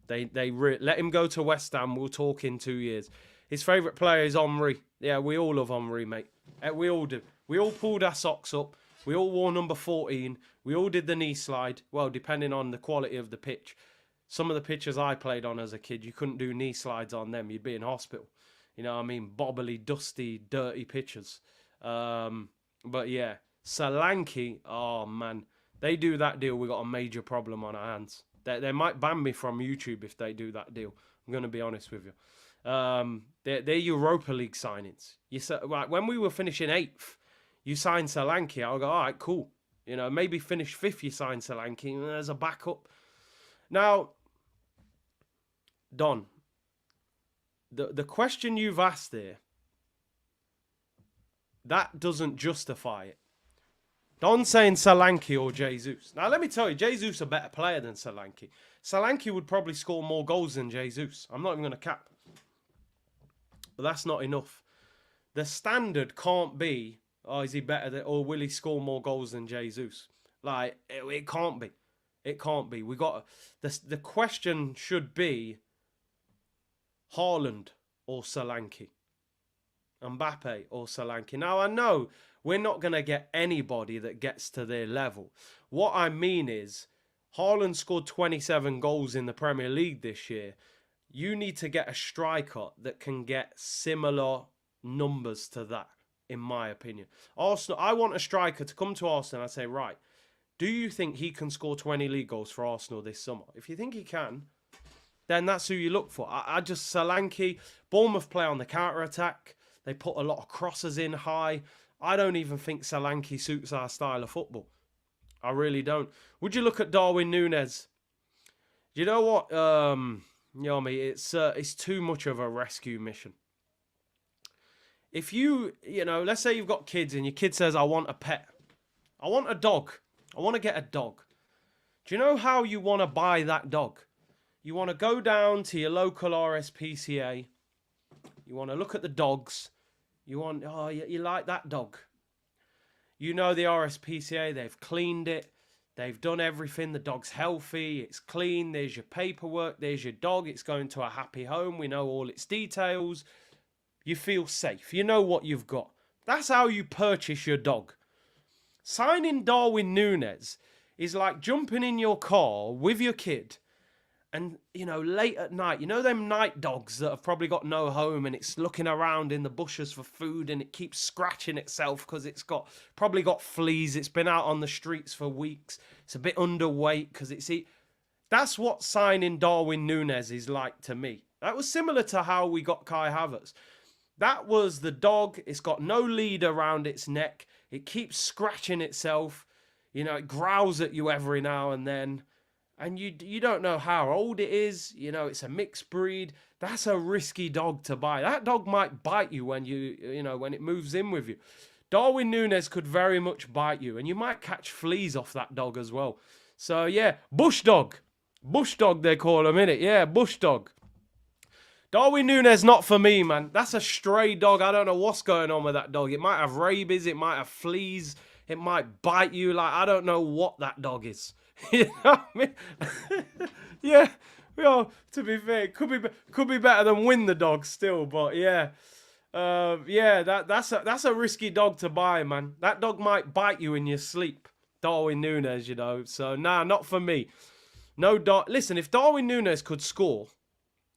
Let him go to West Ham. We'll talk in 2 years. His favourite player is Henry. Yeah, we all love Henry, mate. We all do. We all pulled our socks up. We all wore number 14. We all did the knee slide. Well, depending on the quality of the pitch. Some of the pitches I played on as a kid, you couldn't do knee slides on them. You'd be in hospital. You know what I mean? Bobbly, dusty, dirty pitches. But yeah, Solanke, oh man. They do that deal, we got a major problem on our hands. They might ban me from YouTube if they do that deal. I'm going to be honest with you. They're Europa League signings. Right, when we were finishing 8th, you signed Solanke. I'll go, all right, cool. You know, maybe finish 5th, you sign Solanke as a backup. Now, Don, the question you've asked there, that doesn't justify it. Don saying Solanke or Jesus. Now, let me tell you, Jesus a better player than Solanke. Solanke would probably score more goals than Jesus. I'm not even going to cap. But that's not enough. The standard can't be, is he better than, or will he score more goals than Jesus? Like, it can't be. It can't be. The question should be Haaland or Solanke. Mbappe or Solanke. Now, I know we're not going to get anybody that gets to their level. What I mean is, Haaland scored 27 goals in the Premier League this year. You need to get a striker that can get similar numbers to that, in my opinion. Arsenal, I want a striker to come to Arsenal and I say, right, do you think he can score 20 league goals for Arsenal this summer? If you think he can, then that's who you look for. I just, Solanke, Bournemouth play on the counter-attack. They put a lot of crosses in high. I don't even think Solanke suits our style of football. I really don't. Would you look at Darwin Núñez? You know what? It's too much of a rescue mission. If let's say you've got kids and your kid says, I want a pet. I want a dog. I want to get a dog. Do you know how you want to buy that dog? You want to go down to your local RSPCA. You want to look at the dogs. You like that dog. You know the RSPCA, they've cleaned it. They've done everything. The dog's healthy. It's clean. There's your paperwork. There's your dog. It's going to a happy home. We know all its details. You feel safe. You know what you've got. That's how you purchase your dog. Signing Darwin Núñez is like jumping in your car with your kid and, late at night, them night dogs that have probably got no home and it's looking around in the bushes for food and it keeps scratching itself because it's probably got fleas. It's been out on the streets for weeks. It's a bit underweight because that's what signing Darwin Núñez is like to me. That was similar to how we got Kai Havertz. That was the dog. It's got no lead around its neck. It keeps scratching itself. It growls at you every now and then. And you don't know how old it is. It's a mixed breed. That's a risky dog to buy. That dog might bite you when when it moves in with you. Darwin Núñez could very much bite you. And you might catch fleas off that dog as well. So, yeah, bush dog. Bush dog, they call him, innit? Yeah, bush dog. Darwin Núñez, not for me, man. That's a stray dog. I don't know what's going on with that dog. It might have rabies. It might have fleas. It might bite you. Like, I don't know what that dog is. You know what I mean? Yeah. To be fair, it could be better than win the dog still. But, yeah. That's a risky dog to buy, man. That dog might bite you in your sleep. Darwin Núñez, So, nah, not for me. Listen, if Darwin Núñez could score,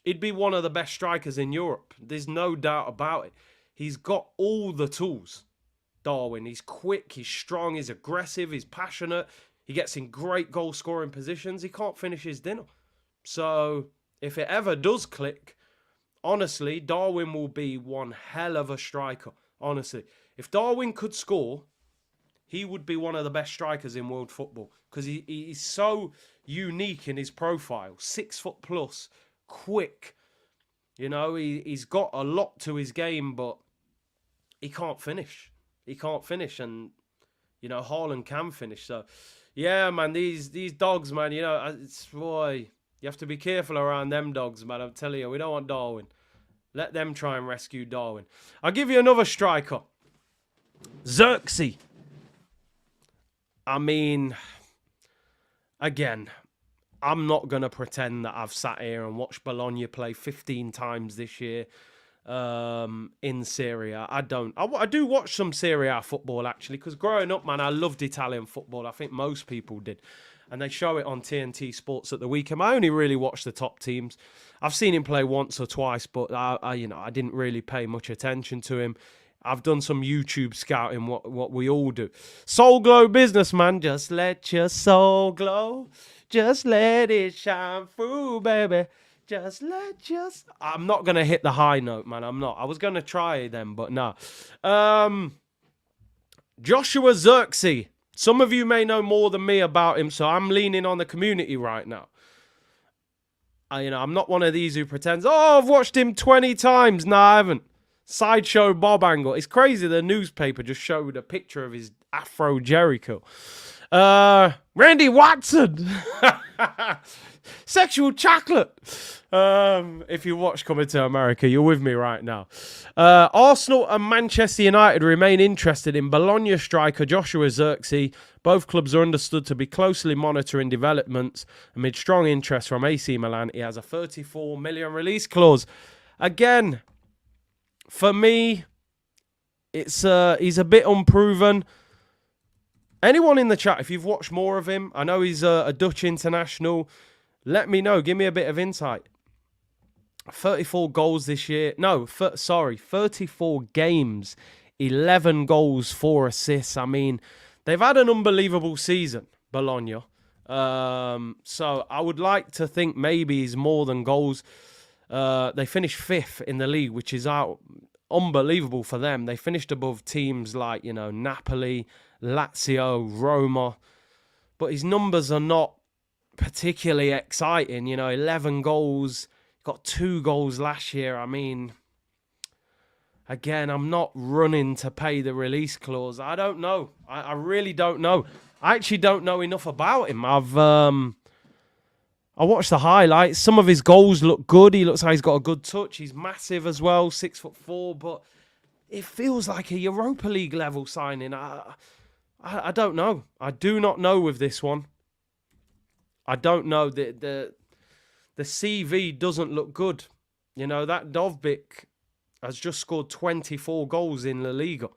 he'd be one of the best strikers in Europe. There's no doubt about it. He's got all the tools, Darwin. He's quick, he's strong, he's aggressive, he's passionate. He gets in great goal-scoring positions. He can't finish his dinner. So, if it ever does click, honestly, Darwin will be one hell of a striker. Honestly. If Darwin could score, he would be one of the best strikers in world football. Because he's so unique in his profile. 6 foot plus, quick. He's got a lot to his game, but he can't finish. He can't finish, and Haaland can finish. So, yeah, man, these dogs, man. Boy, you have to be careful around them dogs, man. I'm telling you, we don't want Darwin. Let them try and rescue Darwin. I'll give you another striker, Xerxes. I mean, again, I'm not going to pretend that I've sat here and watched Bologna play 15 times this year in Serie A. I don't. I do watch some Serie A football, actually, because growing up, man, I loved Italian football. I think most people did. And they show it on TNT Sports at the weekend. I only really watch the top teams. I've seen him play once or twice, but I didn't really pay much attention to him. I've done some YouTube scouting, what we all do. Soul glow businessman, just let your soul glow. Just let it shine through, baby. I'm not going to hit the high note, man. I'm not. I was going to try them, but no. Joshua Xerxes. Some of you may know more than me about him, so I'm leaning on the community right now. I'm not one of these who pretends, I've watched him 20 times. No, I haven't. Sideshow Bob angle. It's crazy. The newspaper just showed a picture of his Afro Jericho. Randy Watson. Sexual chocolate. If you watch Coming to America, you're with me right now. Arsenal and Manchester United remain interested in Bologna striker Joshua Xerxes. Both clubs are understood to be closely monitoring developments amid strong interest from AC Milan. He has a 34 million release clause. Again, for me, he's a bit unproven. Anyone in the chat, if you've watched more of him, I know he's a Dutch international. Let me know. Give me a bit of insight. 34 goals this year. No, 34 games. 11 goals, 4 assists. I mean, they've had an unbelievable season, Bologna. So I would like to think maybe he's more than goals. They finished 5th in the league, which is unbelievable for them. They finished above teams like, Napoli, Lazio, Roma. But his numbers are not particularly exciting. 11 goals. Got 2 goals last year. I mean, again, I'm not running to pay the release clause. I don't know. I really don't know. I actually don't know enough about him. I watched the highlights. Some of his goals look good. He looks like he's got a good touch. He's massive as well, 6'4", but it feels like a Europa League level signing. I don't know. I do not know with this one. I don't know. The CV doesn't look good. That Dovbyk has just scored 24 goals in La Liga,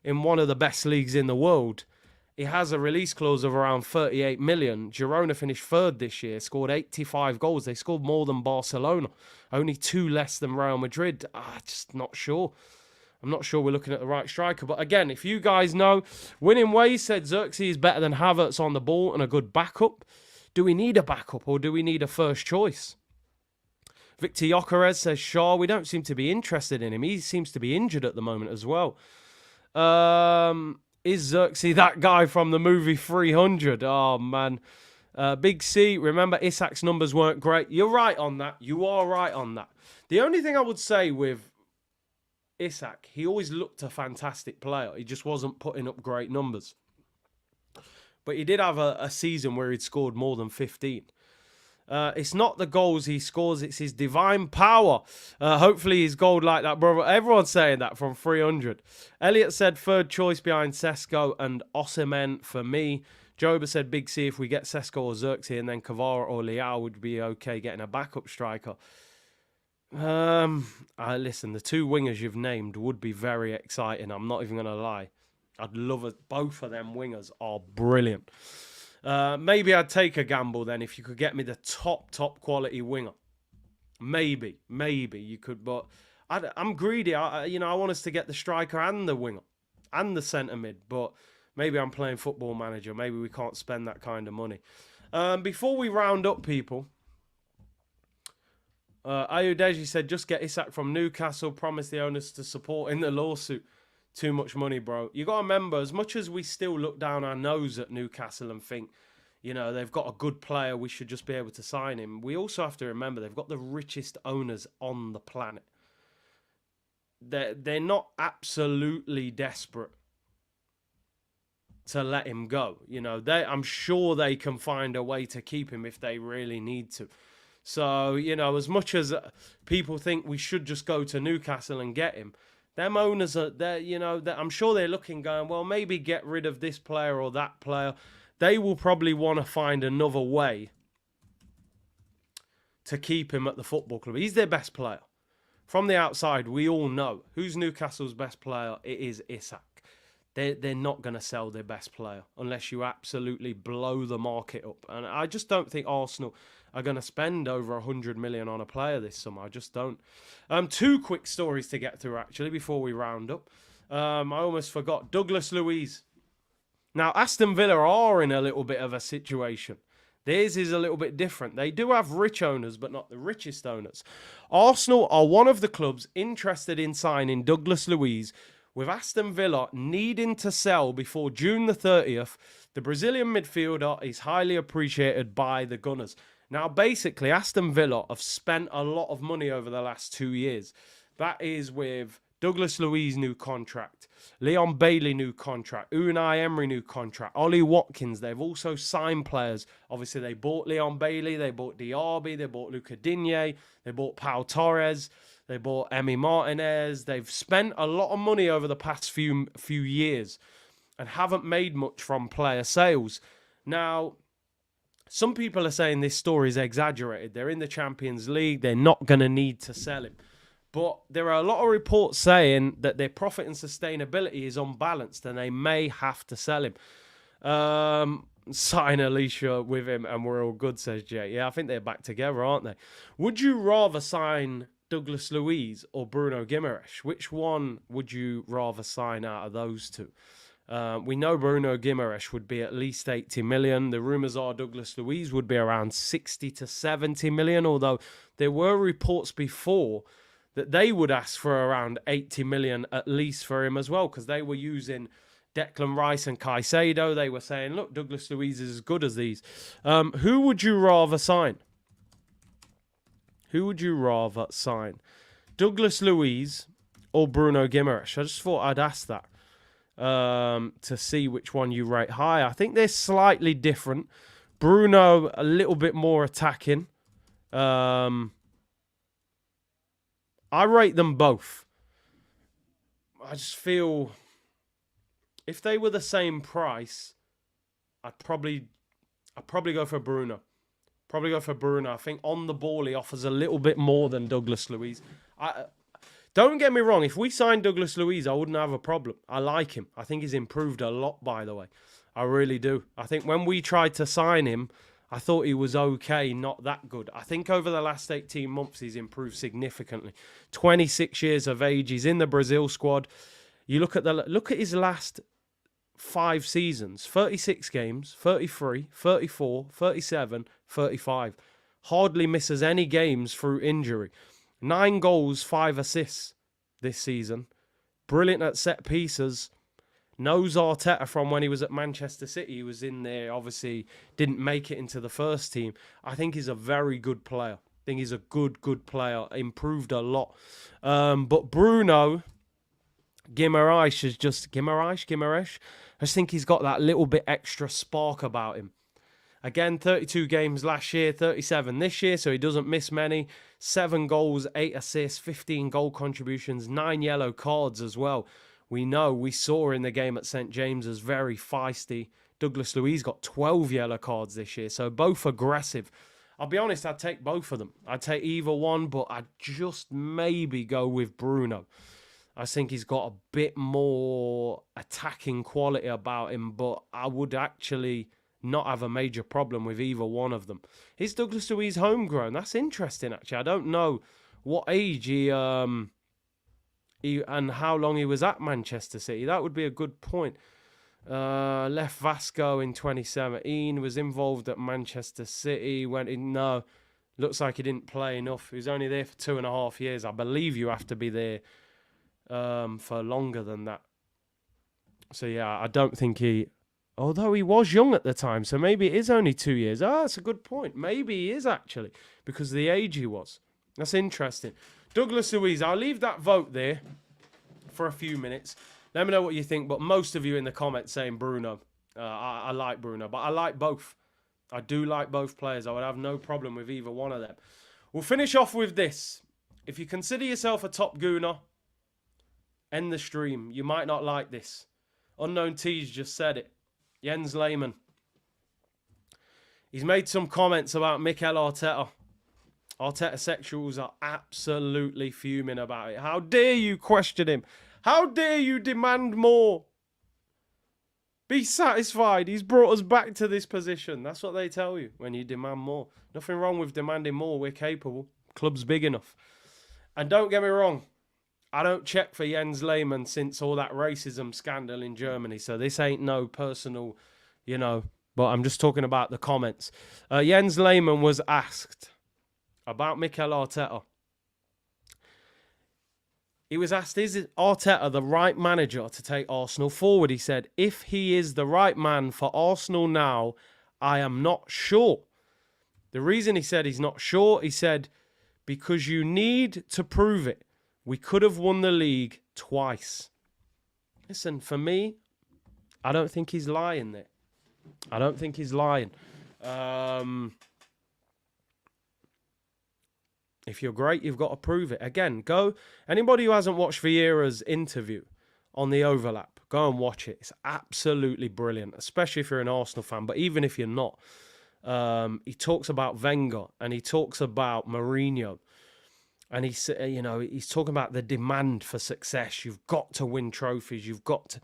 in one of the best leagues in the world. he has a release clause of around 38 million. Girona finished third this year, scored 85 goals. They scored more than Barcelona, only 2 less than Real Madrid. Just not sure. I'm not sure we're looking at the right striker. But again, if you guys know, Winning Ways said Xerxes is better than Havertz on the ball and a good backup. Do we need a backup or do we need a first choice? Victor Yokerez says, Shaw, we don't seem to be interested in him. He seems to be injured at the moment as well. Is Xerxes that guy from the movie 300? Oh, man. Big C, remember Isak's numbers weren't great. You're right on that. You are right on that. The only thing I would say with Isak, he always looked a fantastic player. He just wasn't putting up great numbers. But he did have a season where he'd scored more than 15. It's not the goals he scores, it's his divine power. Hopefully he's gold like that, brother. Everyone's saying that from 300. Elliot said third choice behind Sesko and Osimhen for me. Joba said Big C, if we get Sesko or Xerxes and then Kvara or Leao would be okay getting a backup striker. Listen, the 2 wingers you've named would be very exciting. I'm not even going to lie. I'd love it. Both of them wingers are brilliant. Maybe I'd take a gamble then if you could get me the top quality winger. Maybe you could, but I'm greedy. I want us to get the striker and the winger and the centre mid, but maybe I'm playing Football Manager. Maybe we can't spend that kind of money. Before we round up, people, Ayudeji said, just get Isak from Newcastle. Promise the owners to support in the lawsuit. Too much money, bro. You got to remember, as much as we still look down our nose at Newcastle and think, they've got a good player, we should just be able to sign him. We also have to remember they've got the richest owners on the planet. They're not absolutely desperate to let him go. I'm sure they can find a way to keep him if they really need to. So, as much as people think we should just go to Newcastle and get him, them owners are there, I'm sure they're looking, going, well, maybe get rid of this player or that player. They will probably want to find another way to keep him at the football club. He's their best player. From the outside, we all know who's Newcastle's best player. It is Isak. They're not going to sell their best player unless you absolutely blow the market up. And I just don't think Arsenal are going to spend over 100 million on a player this summer. I just don't. 2 quick stories to get through, actually, before we round up. I almost forgot. Douglas Luiz. Now, Aston Villa are in a little bit of a situation. Theirs is a little bit different. They do have rich owners, but not the richest owners. Arsenal are one of the clubs interested in signing Douglas Luiz, with Aston Villa needing to sell before June the 30th. The Brazilian midfielder is highly appreciated by the Gunners. Now, basically, Aston Villa have spent a lot of money over the last 2 years. That is with Douglas Luiz new contract, Leon Bailey new contract, Unai Emery new contract, Ollie Watkins. They've also signed players. Obviously, they bought Leon Bailey, they bought Diaby, they bought Luca Digne, they bought Pau Torres, they bought Emi Martinez. They've spent a lot of money over the past few years and haven't made much from player sales. Now, some people are saying this story is exaggerated. They're in the Champions League. They're not going to need to sell him. But there are a lot of reports saying that their profit and sustainability is unbalanced and they may have to sell him. Sign Alicia with him and we're all good, says Jay. Yeah, I think they're back together, aren't they? Would you rather sign Douglas Luiz or Bruno Guimaraes? Which one would you rather sign out of those two? We know Bruno Guimaraes would be at least 80 million. The rumours are Douglas Luiz would be around 60 to 70 million, although there were reports before that they would ask for around 80 million at least for him as well, because they were using Declan Rice and Caicedo. They were saying, look, Douglas Luiz is as good as these. Who would you rather sign? Who would you rather sign? Douglas Luiz or Bruno Guimaraes? I just thought I'd ask that to see which one you rate higher. I think they're slightly different. Bruno, a little bit more attacking. I rate them both. I just feel if they were the same price, I'd probably go for Bruno. Probably go for Bruno. I think on the ball he offers a little bit more than Douglas Luiz. Don't get me wrong. If we signed Douglas Luiz, I wouldn't have a problem. I like him. I think he's improved a lot, by the way. I really do. I think when we tried to sign him, I thought he was okay, not that good. I think over the last 18 months, he's improved significantly. 26 years of age. He's in the Brazil squad. You look at his last 5 seasons. 36 games, 33, 34, 37, 35. Hardly misses any games through injury. 9 goals, 5 assists this season. Brilliant at set pieces. Knows Arteta from when he was at Manchester City. He was in there, obviously didn't make it into the first team. I think he's a very good player. I think he's a good player. Improved a lot. But Bruno Guimaraes is just... Guimaraes? I just think he's got that little bit extra spark about him. Again, 32 games last year, 37 this year, so he doesn't miss many. 7 goals, 8 assists, 15 goal contributions, 9 yellow cards as well. We saw in the game at St. James's, very feisty. Douglas Luiz got 12 yellow cards this year, so both aggressive. I'll be honest, I'd take both of them. I'd take either one, but I'd just maybe go with Bruno. I think he's got a bit more attacking quality about him, but I would actually not have a major problem with either one of them. Is Douglas Luiz homegrown? That's interesting, actually. I don't know what age he and how long he was at Manchester City. That would be a good point. Left Vasco in 2017, was involved at Manchester City. Looks like he didn't play enough. He was only there for 2.5 years. I believe you have to be there for longer than that. So yeah, I don't think although he was young at the time, so maybe it is only 2 years. That's a good point. Maybe he is actually, because of the age he was. That's interesting. Douglas Luiz, I'll leave that vote there for a few minutes. Let me know what you think, but most of you in the comments saying Bruno. I like Bruno, but I like both. I do like both players. I would have no problem with either one of them. We'll finish off with this. If you consider yourself a top gooner, end the stream. You might not like this. Unknown T's just said it. Jens Lehmann. He's made some comments about Mikel Arteta. Arteta sexuals are absolutely fuming about it. How dare you question him? How dare you demand more? Be satisfied. He's brought us back to this position. That's what they tell you when you demand more. Nothing wrong with demanding more. We're capable. Club's big enough. And don't get me wrong. I don't check for Jens Lehmann since all that racism scandal in Germany. So this ain't no personal, but I'm just talking about the comments. Jens Lehmann was asked about Mikel Arteta. He was asked, is Arteta the right manager to take Arsenal forward? He said, if he is the right man for Arsenal now, I am not sure. The reason he said he's not sure, he said, because you need to prove it. We could have won the league twice. Listen, for me, I don't think he's lying there. I don't think he's lying. If you're great, you've got to prove it. Again, anybody who hasn't watched Vieira's interview on the overlap, go and watch it. It's absolutely brilliant, especially if you're an Arsenal fan. But even if you're not, he talks about Wenger and he talks about Mourinho. And he's talking about the demand for success. You've got to win trophies. You've got to,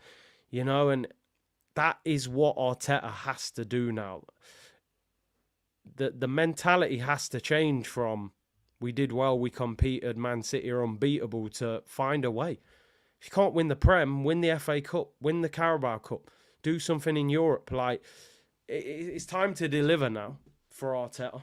and that is what Arteta has to do now. The mentality has to change from we did well, we competed, Man City are unbeatable, to find a way. If you can't win the Prem, win the FA Cup, win the Carabao Cup, do something in Europe. It's time to deliver now for Arteta.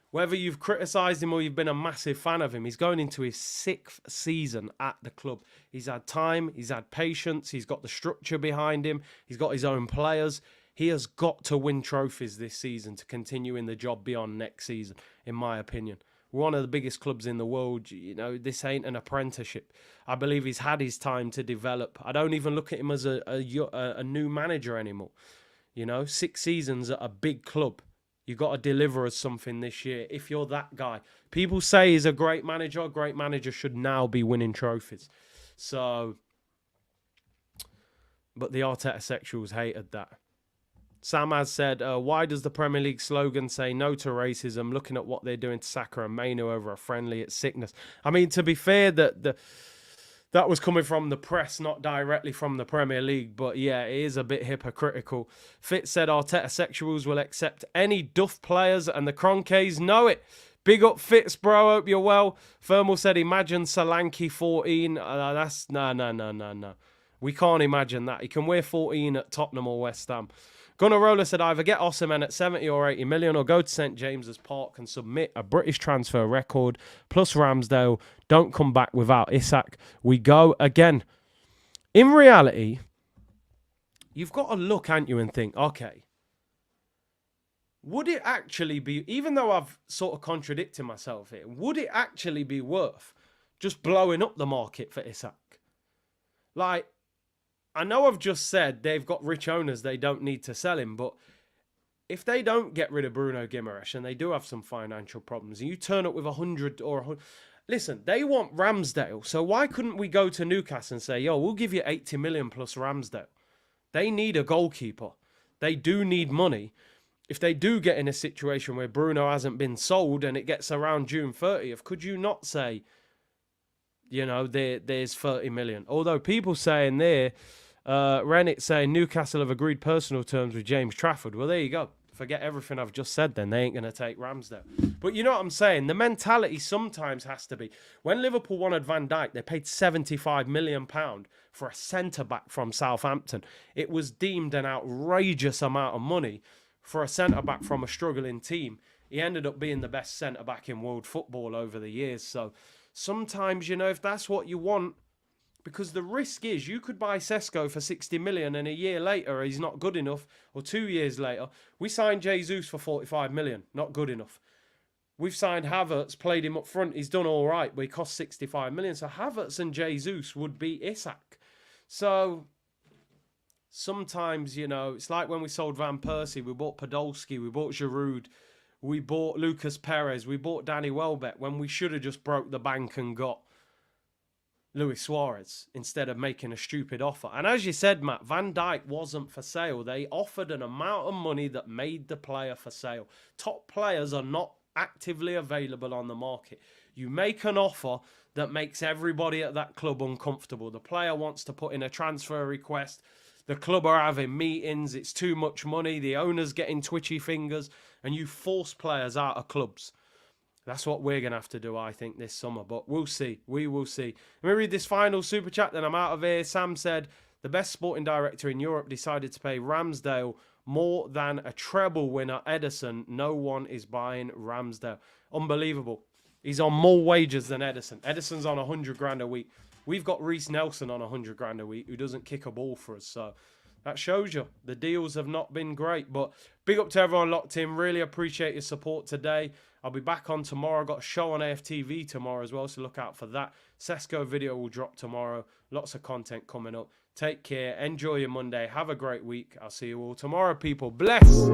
Whether you've criticised him or you've been a massive fan of him, he's going into his 6th season at the club. He's had time, he's had patience, he's got the structure behind him, he's got his own players. He has got to win trophies this season to continue in the job beyond next season, in my opinion. We're one of the biggest clubs in the world. This ain't an apprenticeship. I believe he's had his time to develop. I don't even look at him as a new manager anymore. 6 seasons at a big club. You got to deliver us something this year if you're that guy. People say he's a great manager. A great manager should now be winning trophies. But the Arteta sexuals hated that. Sam has said, why does the Premier League slogan say no to racism? Looking at what they're doing to Saka and Mainu over a friendly, it's sickness. I mean, to be fair, the That was coming from the press, not directly from the Premier League. But yeah, it is a bit hypocritical. Fitz said Arteta sexuals will accept any duff players and the Cronkays know it. Big up Fitz, bro. Hope you're well. Thermal said, imagine Solanke 14. That's no. We can't imagine that. He can wear 14 at Tottenham or West Ham. Gunnar Roller said, either get Osimhen at 70 or 80 million or go to St James's Park and submit a British transfer record plus Ramsdale. Don't come back without Isak. We go again. In reality, you've got to look, ain't you, and think, okay, would it actually be, even though I've sort of contradicted myself here, would it actually be worth just blowing up the market for Isak? Like, I know I've just said they've got rich owners, they don't need to sell him, but if they don't get rid of Bruno Guimaraes and they do have some financial problems, and you turn up with 100 or 100... Listen, they want Ramsdale, so why couldn't we go to Newcastle and say, yo, we'll give you 80 million plus Ramsdale? They need a goalkeeper. They do need money. If they do get in a situation where Bruno hasn't been sold and it gets around June 30th, could you not say, you know, there's 30 million? Although people saying there, Rennet saying Newcastle have agreed personal terms with James Trafford. Well, there you go. Forget everything I've just said then. They ain't going to take Ramsdale. But you know what I'm saying? The mentality sometimes has to be. When Liverpool wanted Van Dijk, they paid £75 million for a centre-back from Southampton. It was deemed an outrageous amount of money for a centre-back from a struggling team. He ended up being the best centre-back in world football over the years. So sometimes, you know, if that's what you want, because the risk is you could buy Sesko for 60 million and a year later he's not good enough, or 2 years later. We signed Jesus for 45 million, not good enough. We've signed Havertz, played him up front, he's done all right, but he cost 65 million. So Havertz and Jesus would be Isak. So sometimes, you know, it's like when we sold Van Persie, we bought Podolski, we bought Giroud, we bought Lucas Perez, we bought Danny Welbeck, when we should have just broke the bank and got Luis Suarez instead of making a stupid offer. And as you said, Matt, Van Dijk wasn't for sale. They offered an amount of money that made the player for sale. Top players are not actively available on the market. You make an offer that makes everybody at that club uncomfortable. The player wants to put in a transfer request. The club are having meetings. It's too much money. The owner's getting twitchy fingers. And you force players out of clubs. That's what we're going to have to do, I think, this summer. But we'll see. We will see. Let me read this final super chat, then I'm out of here. Sam said, the best sporting director in Europe decided to pay Ramsdale more than a treble winner, Ederson. No one is buying Ramsdale. Unbelievable. He's on more wages than Ederson. Ederson's on 100 grand a week. We've got Reece Nelson on 100 grand a week who doesn't kick a ball for us. So that shows you the deals have not been great. But big up to everyone locked in. Really appreciate your support today. I'll be back on tomorrow. I've got a show on AFTV tomorrow as well, so look out for that. Sesko video will drop tomorrow. Lots of content coming up. Take care. Enjoy your Monday. Have a great week. I'll see you all tomorrow, people. Bless.